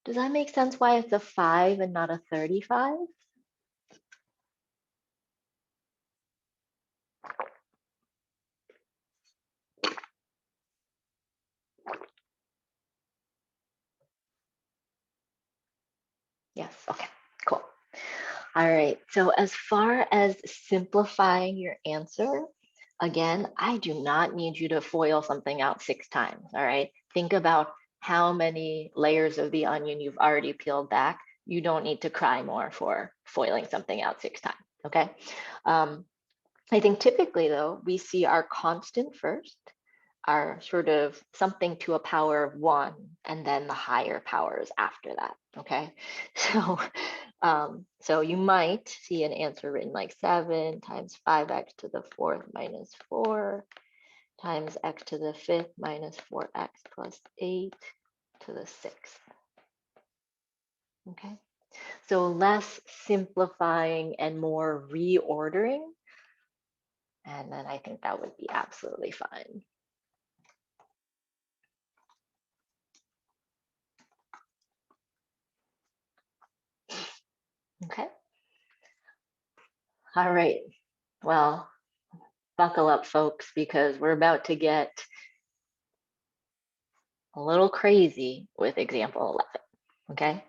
Does that make sense why it's a 5 and not a 35? Yes, okay, cool. All right, so as far as simplifying your answer, again, I do not need you to FOIL something out 6 times, all right? Think about how many layers of the onion you've already peeled back. You don't need to cry more for foiling something out 6 times, okay? I think typically though, we see our constant first, our sort of something to a power of 1, and then the higher powers after that, okay? So you might see an answer written like 7 times 5x to the 4th minus 4 times x to the 5th minus 4x plus 8 to the 6th, okay? So less simplifying and more reordering, and then I think that would be absolutely fine. Okay. All right. Well, buckle up, folks, because we're about to get a little crazy with example 11. Okay.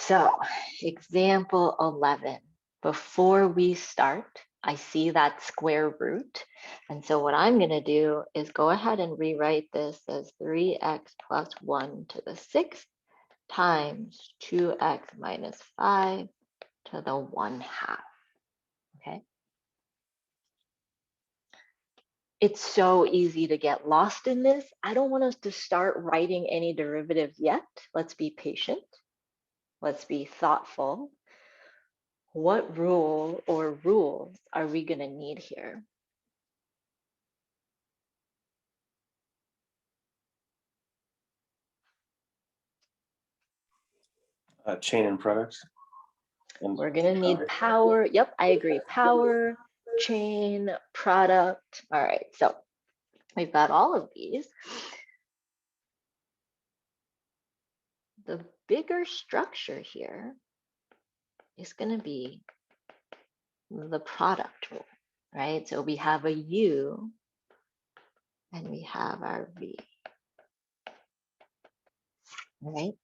So, example 11. Before we start, I see that square root. And so, what I'm going to do is go ahead and rewrite this as 3x plus 1 to the 6th times 2x minus 5 to the 1/2. Okay. It's so easy to get lost in this. I don't want us to start writing any derivatives yet. Let's be patient. Let's be thoughtful. What rule or rules are we going to need here? Chain and products. And We're going to need power. Yep, I agree. Power, chain, product. All right, so we've got all of these. The bigger structure here is going to be the product rule, right? So we have a U and we have our V, right?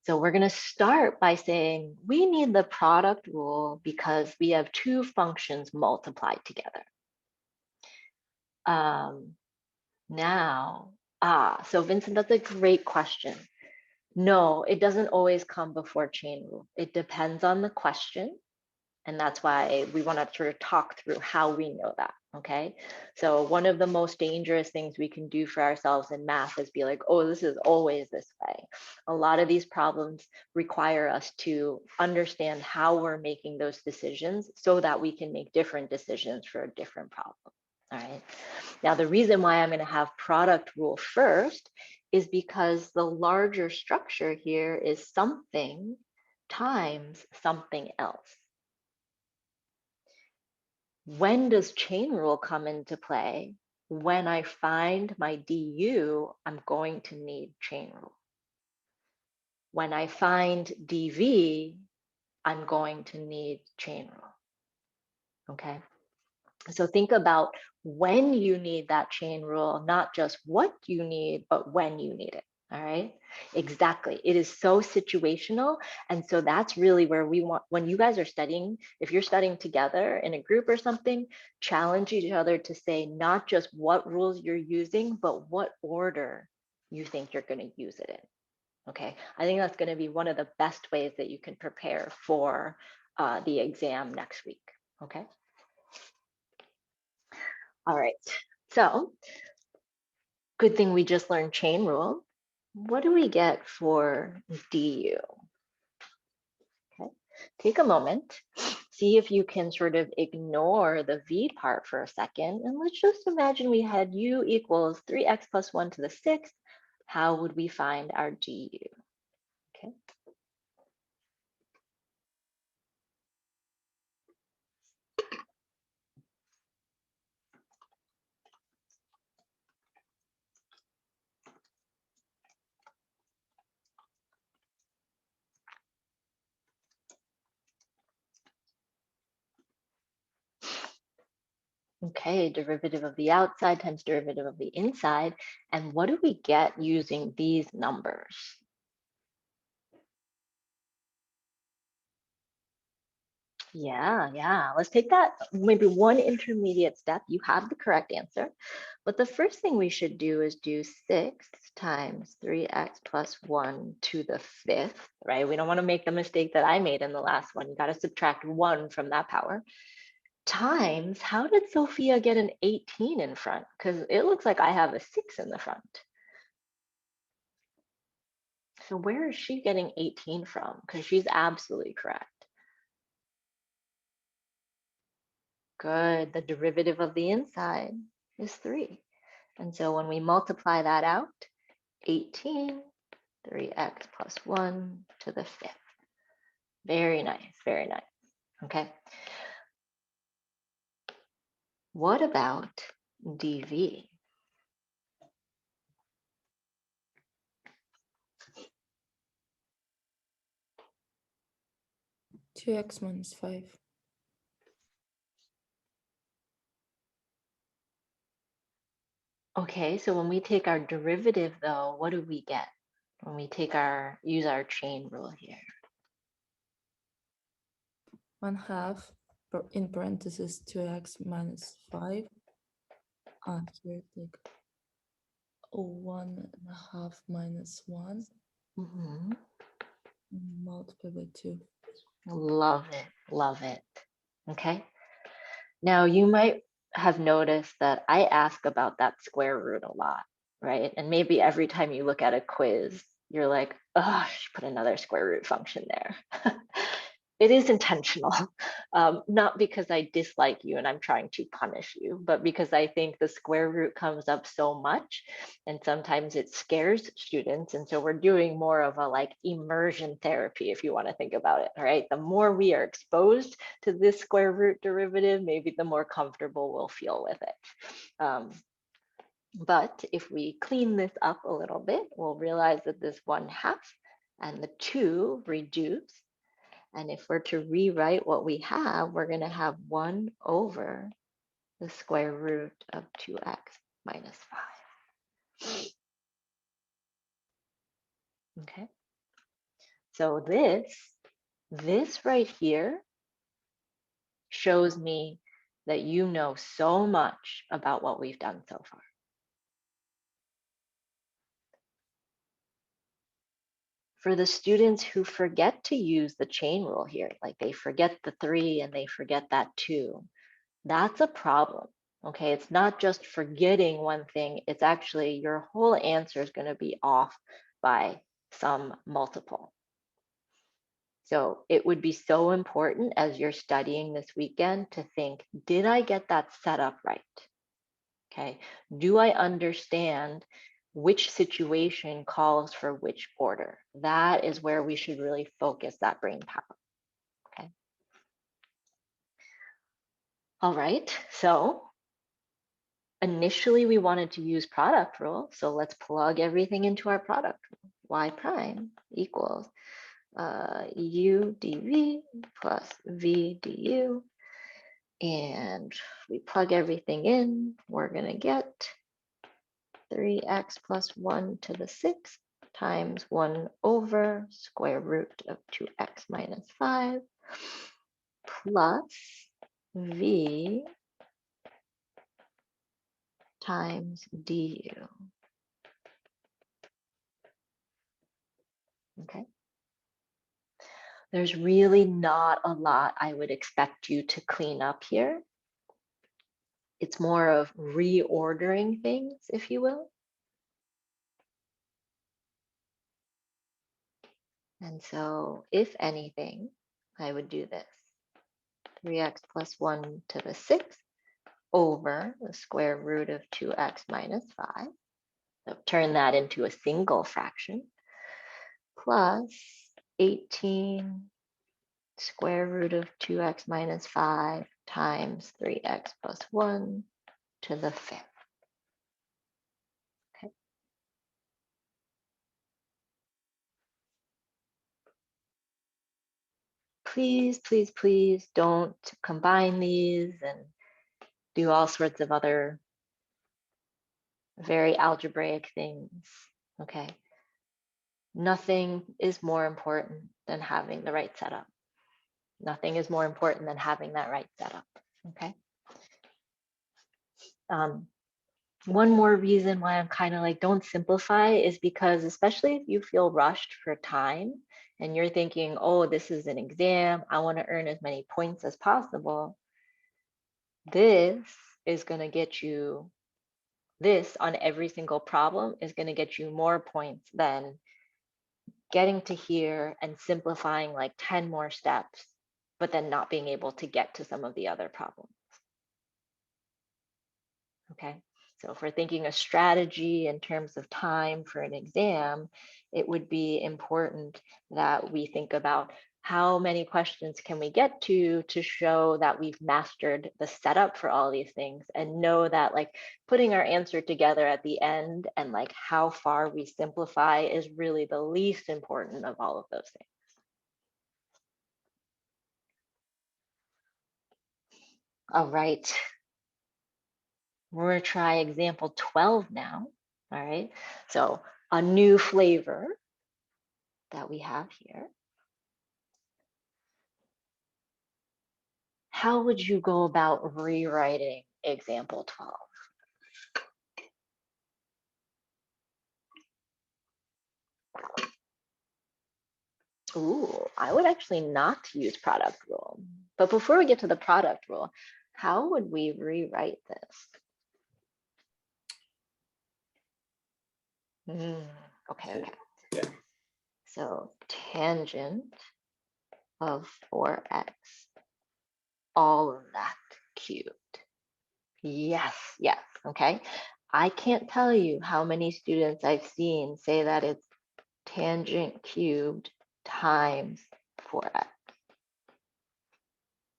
So we're going to start by saying we need the product rule because we have two functions multiplied together. So Vincent, that's a great question. No, it doesn't always come before chain rule. It depends on the question. And that's why we want to sort of talk through how we know that, okay? So one of the most dangerous things we can do for ourselves in math is be like, oh, this is always this way. A lot of these problems require us to understand how we're making those decisions so that we can make different decisions for a different problem, all right? Now, the reason why I'm going to have product rule first is because the larger structure here is something times something else. When does chain rule come into play? When I find my du, I'm going to need chain rule. When I find dv, I'm going to need chain rule. Okay. So think about when you need that chain rule, not just what you need, but when you need it. All right, exactly. It is so situational. And so that's really where we want, when you guys are studying, if you're studying together in a group or something, challenge each other to say not just what rules you're using, but what order you think you're going to use it in. Okay, I think that's going to be one of the best ways that you can prepare for the exam next week. Okay. All right, so Good thing we just learned chain rule. What do we get for du? Okay, take a moment, see if you can sort of ignore the v part for a second, and let's just imagine we had u equals 3x plus 1 to the 6th. How would we find our du? Okay. Okay, derivative of the outside times derivative of the inside. And what do we get using these numbers? Yeah. Let's take that maybe one intermediate step. You have the correct answer. But the first thing we should do is do 6 times 3x plus 1 to the 5th, right? We don't want to make the mistake that I made in the last one. You got to subtract 1 from that power. Times, how did Sophia get an 18 in front? Because it looks like I have a 6 in the front. So where is she getting 18 from? Because she's absolutely correct. Good, the derivative of the inside is 3. And so when we multiply that out, 18, 3x plus 1 to the 5th. Very nice, very nice. Okay. What about dv? Two x minus 5. Okay, so when we take our derivative though, what do we get? When we use our chain rule here. 1/2 in parentheses 2x minus 5. Here like 1/2 minus 1 multiplied by 2. Love it. Okay. Now you might have noticed that I ask about that square root a lot, right? And maybe every time you look at a quiz, you're like, oh, I should put another square root function there. It is intentional, not because I dislike you and I'm trying to punish you, but because I think the square root comes up so much and sometimes it scares students. And so we're doing more of a like immersion therapy, if you want to think about it, right? The more we are exposed to this square root derivative, maybe the more comfortable we'll feel with it. But if we clean this up a little bit, we'll realize that this 1/2 and the 2 reduce. And if we're to rewrite what we have, we're going to have 1 over the square root of 2x minus 5. Okay. So this right here shows me that you know so much about what we've done so far. For the students who forget to use the chain rule here, like they forget the 3 and they forget that 2, that's a problem. Okay, it's not just forgetting one thing, it's actually your whole answer is going to be off by some multiple. So it would be so important as you're studying this weekend to think, did I get that set up right? Okay, do I understand which situation calls for which order? That is where we should really focus that brain power. Okay. All right, so initially we wanted to use product rule, so let's plug everything into our product rule. Y prime equals u dv plus v du, and we plug everything in, we're gonna get 3x plus 1 to the 6th times 1 over square root of 2x minus 5 plus v times du. Okay. There's really not a lot I would expect you to clean up here. It's more of reordering things, if you will. And so if anything, I would do this. 3x plus 1 to the 6th over the square root of 2x minus 5. So turn that into a single fraction, plus 18 square root of 2x minus 5 times 3x plus 1 to the 5th. Okay. Please, please, please don't combine these and do all sorts of other very algebraic things, okay? Nothing is more important than having the right setup. Nothing is more important than having that right setup, okay? One more reason why I'm kind of like, don't simplify is because, especially if you feel rushed for time and you're thinking, oh, this is an exam, I want to earn as many points as possible. This is going to get you, this on every single problem is going to get you more points than getting to here and simplifying like 10 more steps, but then not being able to get to some of the other problems. Okay, so if we're thinking a strategy in terms of time for an exam, it would be important that we think about how many questions can we get to show that we've mastered the setup for all these things, and know that like putting our answer together at the end and like how far we simplify is really the least important of all of those things. All right, we're gonna try example 12 now. All right, so a new flavor that we have here. How would you go about rewriting example 12? Ooh, I would actually not use product rule. But before we get to the product rule, how would we rewrite this? Okay. Yeah. So tangent of 4x, all of that cubed. Yes, yes, okay. I can't tell you how many students I've seen say that it's tangent cubed times 4x.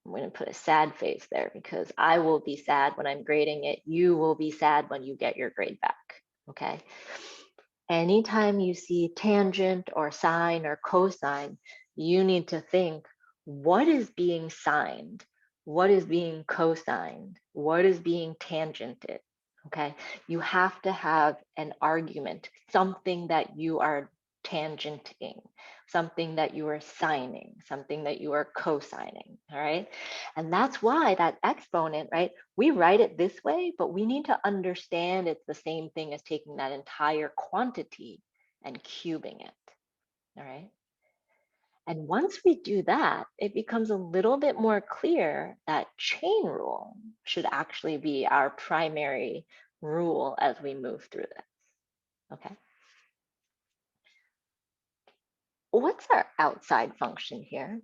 I'm going to put a sad face there because I will be sad when I'm grading it. You will be sad when you get your grade back, okay? Anytime you see tangent or sine or cosine, you need to think, what is being sined? What is being cosigned? What is being tangented? Okay, you have to have an argument, something that you are tangenting, something that you are signing, something that you are cosigning, all right? And that's why that exponent, right, we write it this way, but we need to understand it's the same thing as taking that entire quantity and cubing it, all right? And once we do that, it becomes a little bit more clear that chain rule should actually be our primary rule as we move through this, okay? What's our outside function here?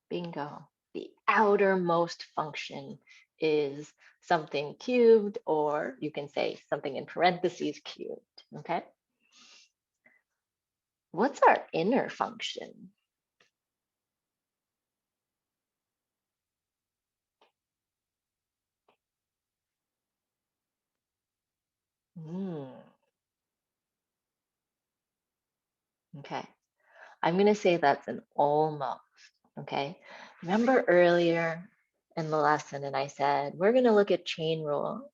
Bingo. The outermost function is something cubed, or you can say something in parentheses cubed, okay? What's our inner function? Okay, I'm gonna say that's an almost, okay? Remember earlier in the lesson and I said, we're gonna look at chain rule,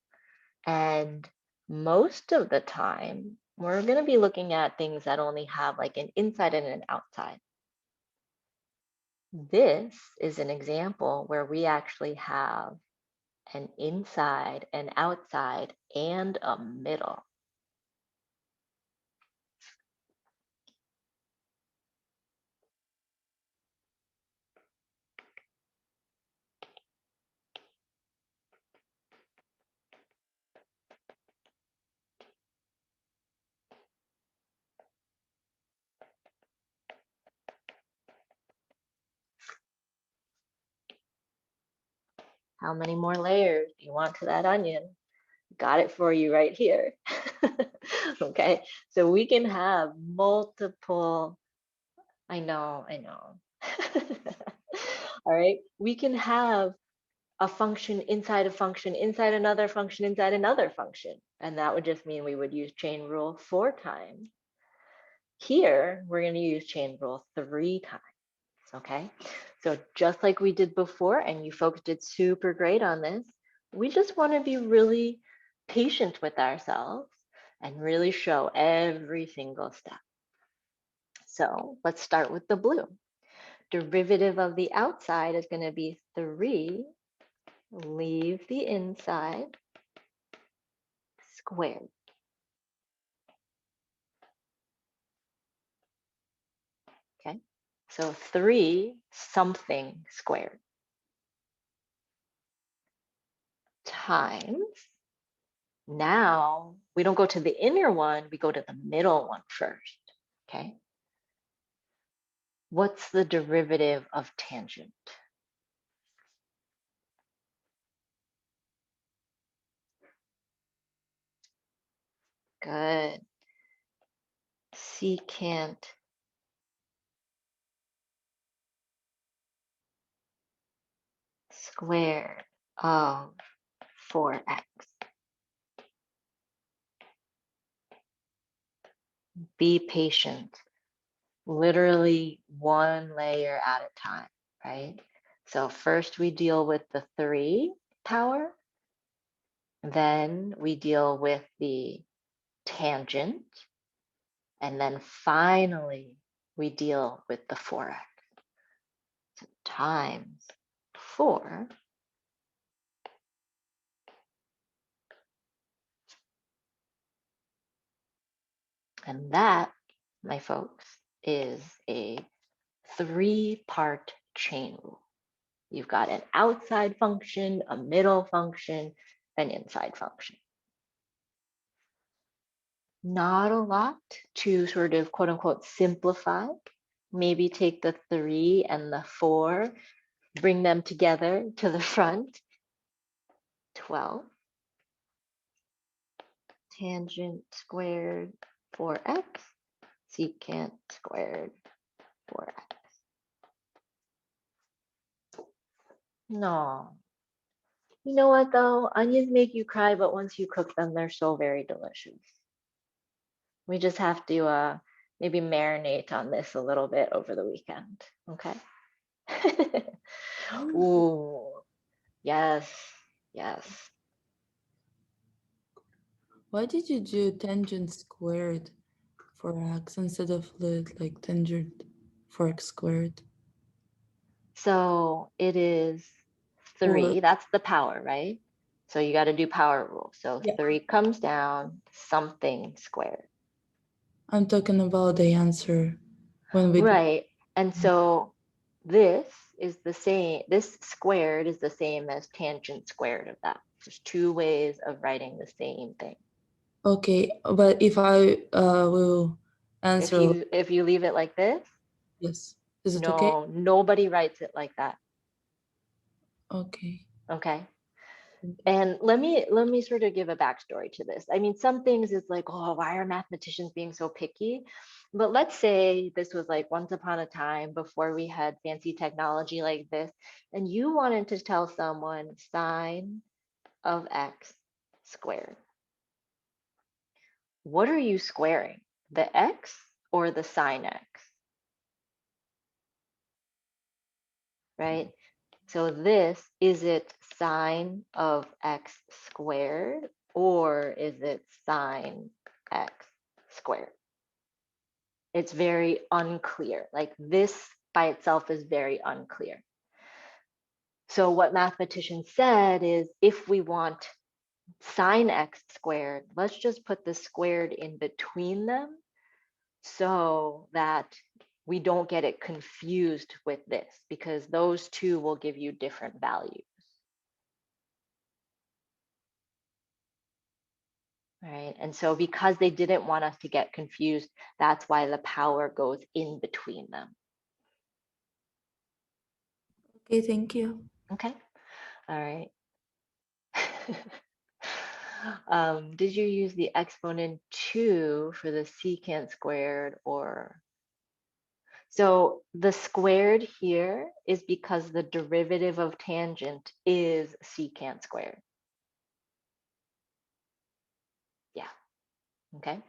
and most of the time, we're gonna be looking at things that only have like an inside and an outside. This is an example where we actually have an inside, an outside, and a middle. How many more layers do you want to that onion? Got it for you right here. Okay, so we can have multiple, I know. All right, we can have a function inside a function, inside another function, inside another function. And that would just mean we would use chain rule 4 times. Here, we're going to use chain rule 3 times. Okay, so just like we did before, and you folks did super great on this, we just want to be really patient with ourselves and really show every single step. So let's start with the blue. Derivative of the outside is going to be 3, leave the inside, squared. Okay, so 3 something squared times, now we don't go to the inner one, we go to the middle one first. Okay, what's the derivative of tangent? Good. Secant squared of 4x. Be patient. Literally one layer at a time, right? So first we deal with the 3 power, then we deal with the tangent, and then finally we deal with the 4x. So times 4 . And that, my folks, is a 3-part chain rule. You've got an outside function, a middle function, an inside function. Not a lot to sort of quote unquote simplify. Maybe take the 3 and the 4, bring them together to the front. 12. Tangent squared 4x, secant squared 4x. No. You know what though? Onions make you cry, but once you cook them, they're so very delicious. We just have to maybe marinate on this a little bit over the weekend, okay? Ooh, yes, yes. Why did you do tangent squared for x instead of like tangent for x squared? So it is 3, that's the power, right? So you got to do power rule. So Yeah. 3 comes down, something squared. I'm talking about the answer when we Right. And so this is the same, this squared is the same as tangent squared of that. There's 2 ways of writing the same thing. Okay, but if I will answer If you leave it like this, yes, is it okay? no, nobody writes it like that. Okay. Okay. And let me sort of give a backstory to this. I mean, some things is like, oh, why are mathematicians being so picky? But let's say this was like once upon a time before we had fancy technology like this, and you wanted to tell someone sine of x squared. What are you squaring? The x or the sine x? Right? So this, is it sine of x squared or is it sine x squared? It's very unclear. Like this by itself is very unclear. So what mathematicians said is if we want sine x squared, let's just put the squared in between them so that we don't get it confused with this, because those 2 will give you different values. Right, and so because they didn't want us to get confused, that's why the power goes in between them. Okay, thank you. Okay, all right. Did you use the exponent 2 for the secant squared or? So the squared here is because the derivative of tangent is secant squared. Yeah, okay.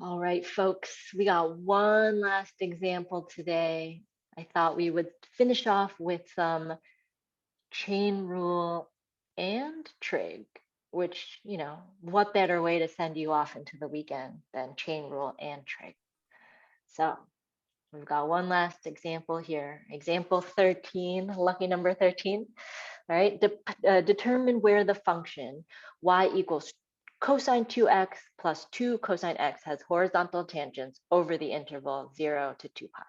All right, folks, we got one last example today. I thought we would finish off with some chain rule and trig, which, you know, what better way to send you off into the weekend than chain rule and trig. So we've got one last example here. Example 13, lucky number 13. All right, determine where the function y equals cosine 2x plus 2 cosine x has horizontal tangents over the interval 0 to 2 pi.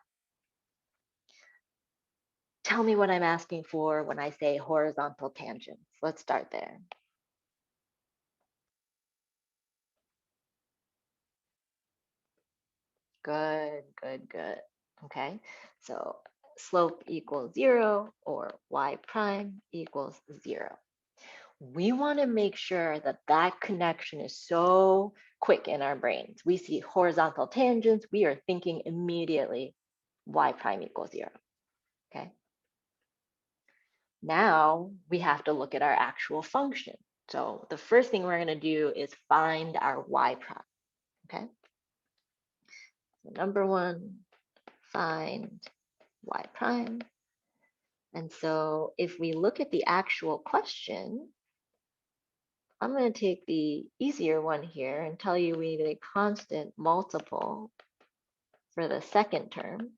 Tell me what I'm asking for when I say horizontal tangents. Let's start there. Good, good, good. Okay, so slope equals 0 or y prime equals 0. We want to make sure that that connection is so quick in our brains. We see horizontal tangents, we are thinking immediately y prime equals 0. Okay. Now we have to look at our actual function. So the first thing we're going to do is find our y prime. Okay. So number one, find y prime. And so if we look at the actual question, I'm going to take the easier one here and tell you we need a constant multiple for the second term.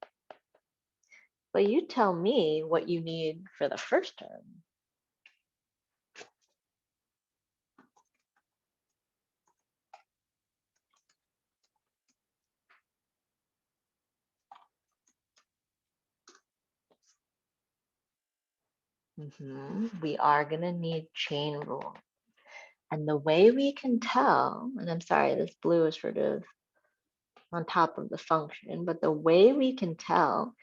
But you tell me what you need for the first term. We are going to need chain rule. And the way we can tell, and I'm sorry, this blue is sort of on top of the function, but the way we can tell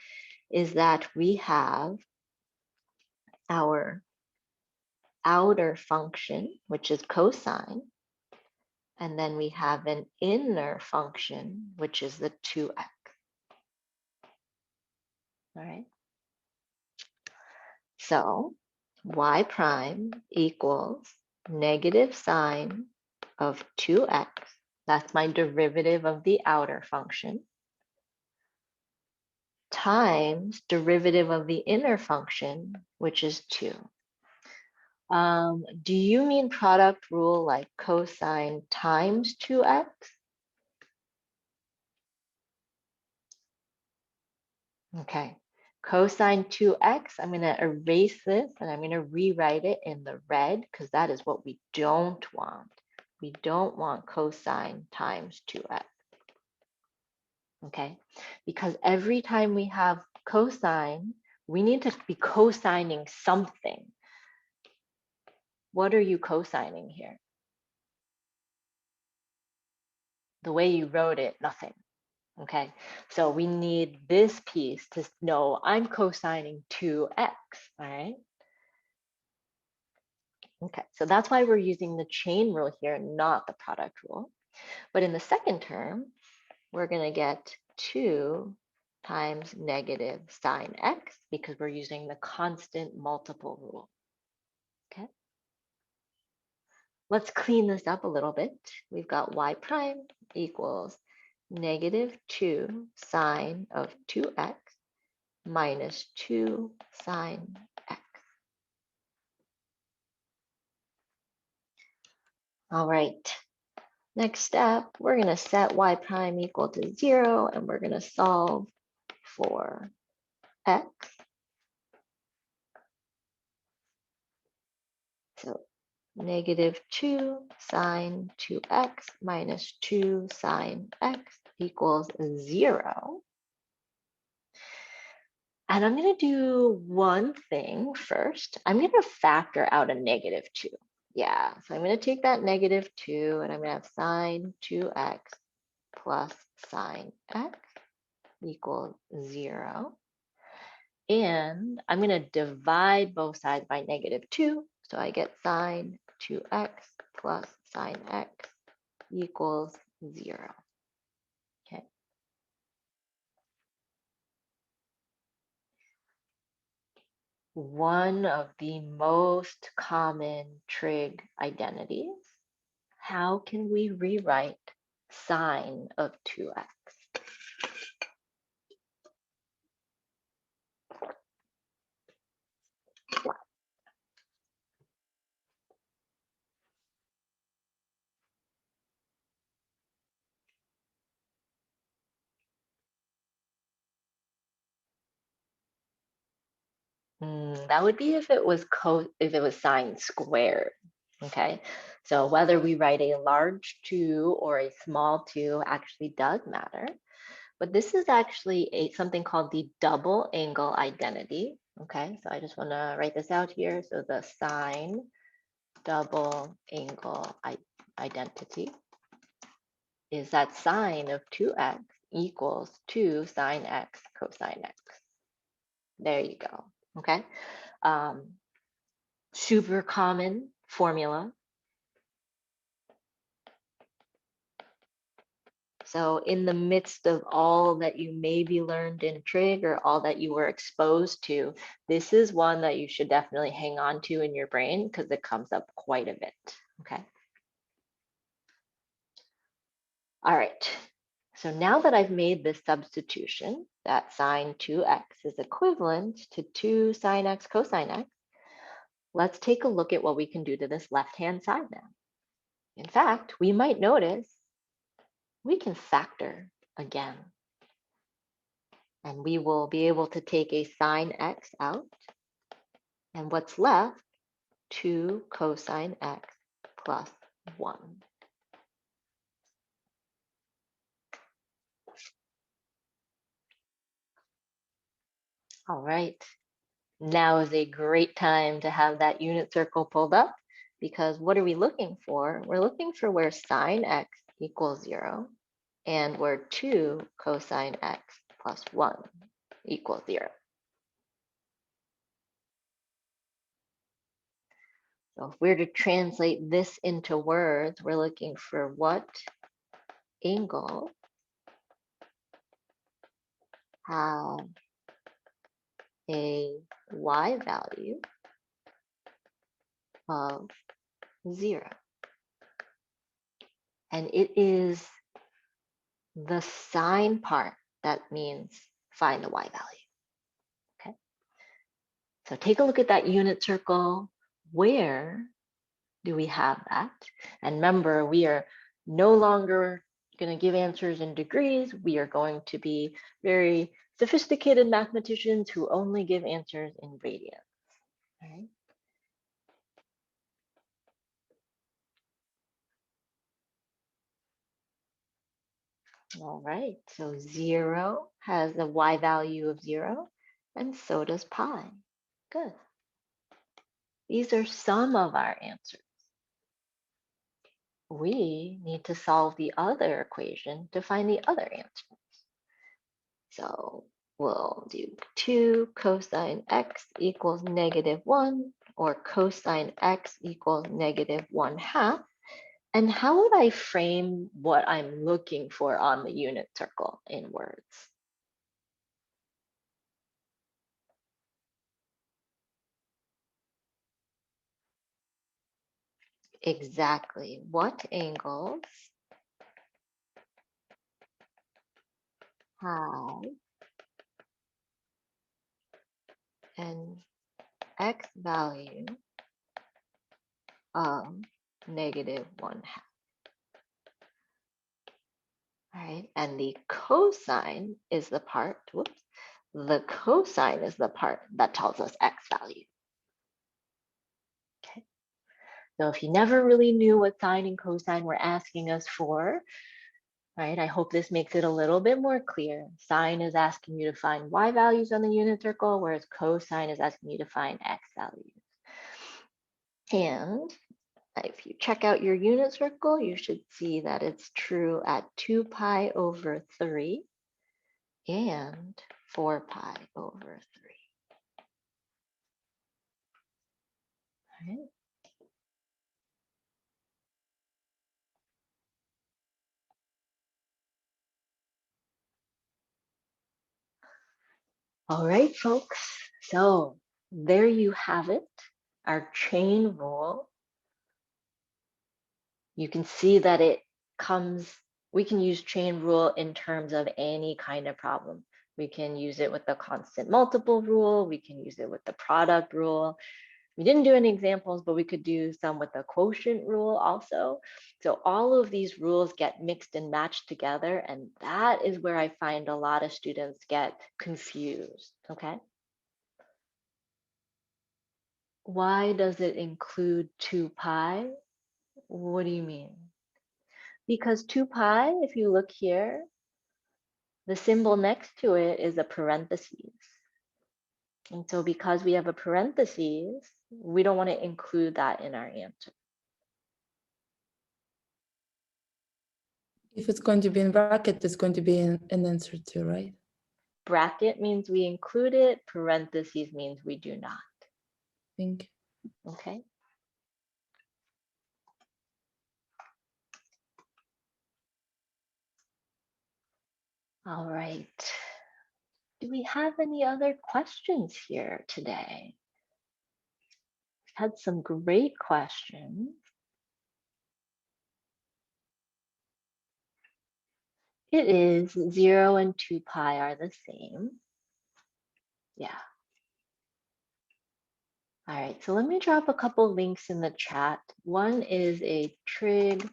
is that we have our outer function, which is cosine, and then we have an inner function, which is the 2x. All right. So y prime equals negative sine of 2x. That's my derivative of the outer function, times derivative of the inner function, which is 2. Do you mean product rule like cosine times 2x? Okay, cosine 2x, I'm going to erase this and I'm going to rewrite it in the red because that is what we don't want. We don't want cosine times 2x. Okay, because every time we have cosine, we need to be cosigning something. What are you cosigning here? The way you wrote it, nothing. Okay, so we need this piece to know I'm cosigning 2x, all right? Okay, so that's why we're using the chain rule here, not the product rule. But in the second term, we're going to get 2 times negative sine x because we're using the constant multiple rule. Okay. Let's clean this up a little bit. We've got y prime equals negative 2 sine of 2x minus 2 sine x. All right. Next step, we're going to set y prime equal to 0 and we're going to solve for x. So negative 2 sine 2x minus 2 sine x equals 0. And I'm going to do one thing first. I'm going to factor out a negative 2. Yeah, so I'm going to take that negative 2 and I'm going to have sine 2x plus sine x equals 0. And I'm going to divide both sides by -2. So I get sine 2x plus sine x equals 0. Okay. One of the most common trig identities. How can we rewrite sine of 2x? That would be if it was sine squared. Okay, so whether we write a large 2 or a small 2 actually does matter. But this is actually something called the double angle identity. Okay, so I just want to write this out here. So the sine double angle identity is that sine of 2x equals 2 sine x cosine x. There you go. Okay. Super common formula. So in the midst of all that you maybe learned in trig or all that you were exposed to, this is one that you should definitely hang on to in your brain because it comes up quite a bit. Okay. All right. So now that I've made this substitution that sine 2x is equivalent to 2 sine x cosine x, let's take a look at what we can do to this left-hand side now. In fact, we might notice we can factor again. And we will be able to take a sine x out. And what's left? 2 cosine x plus 1. All right. Now is a great time to have that unit circle pulled up because what are we looking for? We're looking for where sine x equals 0 and where 2 cosine x plus 1 equals 0. So if we're to translate this into words, we're looking for what angle have a y value of 0. And it is the sine part that means find the y value. Okay. So take a look at that unit circle. Where do we have that? And remember, we are no longer going to give answers in degrees. We are going to be very sophisticated mathematicians who only give answers in radians. All right. All right, so 0 has a y value of 0, and so does pi. Good. These are some of our answers. We need to solve the other equation to find the other answers. So we'll do 2 cosine x equals -1, or cosine x equals -1/2. And how would I frame what I'm looking for on the unit circle in words? Exactly. What angles have an x value of -1/2? Right, and the cosine is the part, whoops, the cosine is the part that tells us x value. Okay, so if you never really knew what sine and cosine were asking us for, right, I hope this makes it a little bit more clear. Sine is asking you to find y values on the unit circle, whereas cosine is asking you to find x values. And if you check out your unit circle, you should see that it's true at 2 pi over 3 and 4 pi over 3. right. All right, folks. So there you have it, our chain rule. You can see that it comes, we can use chain rule in terms of any kind of problem. We can use it with the constant multiple rule. We can use it with the product rule. We didn't do any examples, but we could do some with the quotient rule also. So all of these rules get mixed and matched together, and that is where I find a lot of students get confused, okay? Why does it include 2 pi? What do you mean? Because 2 pi, if you look here, the symbol next to it is a parentheses. And so because we have a parentheses, we don't want to include that in our answer. If it's going to be in bracket, it's going to be an answer too, right? Bracket means we include it, parentheses means we do not. Thank you. Okay. All right. Do we have any other questions here today? We've had some great questions. It is 0 and 2 pi are the same. Yeah. All right, so let me drop a couple links in the chat. One is a trig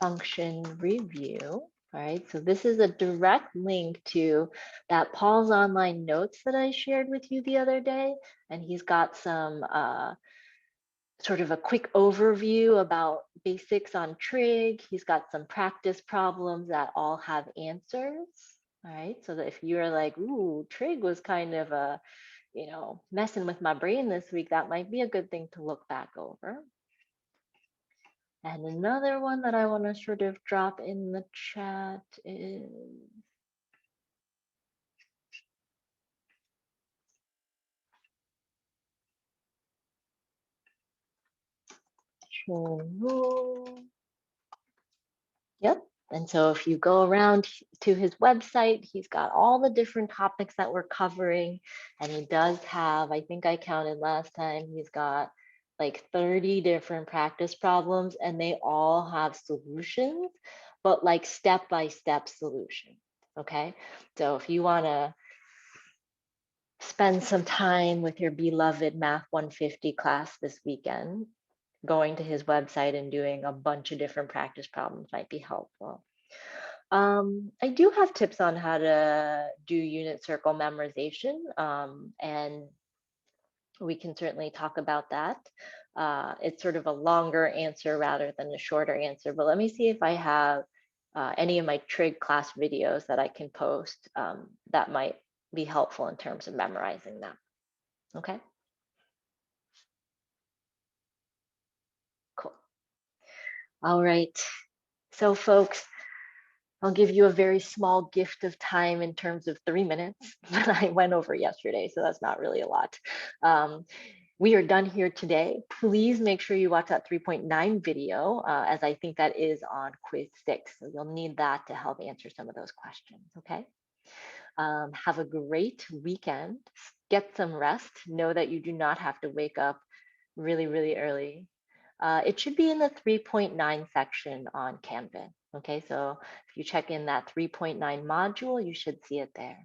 function review. All right, so this is a direct link to that Paul's online notes that I shared with you the other day. And he's got some sort of a quick overview about basics on trig. He's got some practice problems that all have answers. All right, so that if you're like, ooh, trig was kind of a, you know, messing with my brain this week, that might be a good thing to look back over. And another one that I want to sort of drop in the chat is chain rule. Yep. And so if you go around to his website, he's got all the different topics that we're covering. And he does have, I think I counted last time, he's got like 30 different practice problems, and they all have solutions, but like step-by-step solutions. Okay. So if you want to spend some time with your beloved Math 150 class this weekend, going to his website and doing a bunch of different practice problems might be helpful. I do have tips on how to do unit circle memorization, and we can certainly talk about that. It's sort of a longer answer rather than a shorter answer, but let me see if I have any of my trig class videos that I can post that might be helpful in terms of memorizing them. Okay. Cool. All right. So folks, I'll give you a very small gift of time in terms of 3 minutes that I went over yesterday, so that's not really a lot. We are done here today. Please make sure you watch that 3.9 video, as I think that is on quiz 6. So you'll need that to help answer some of those questions, okay? Have a great weekend. Get some rest. Know that you do not have to wake up really, really early. It should be in the 3.9 section on Canvas. Okay, so if you check in that 3.9 module, you should see it there.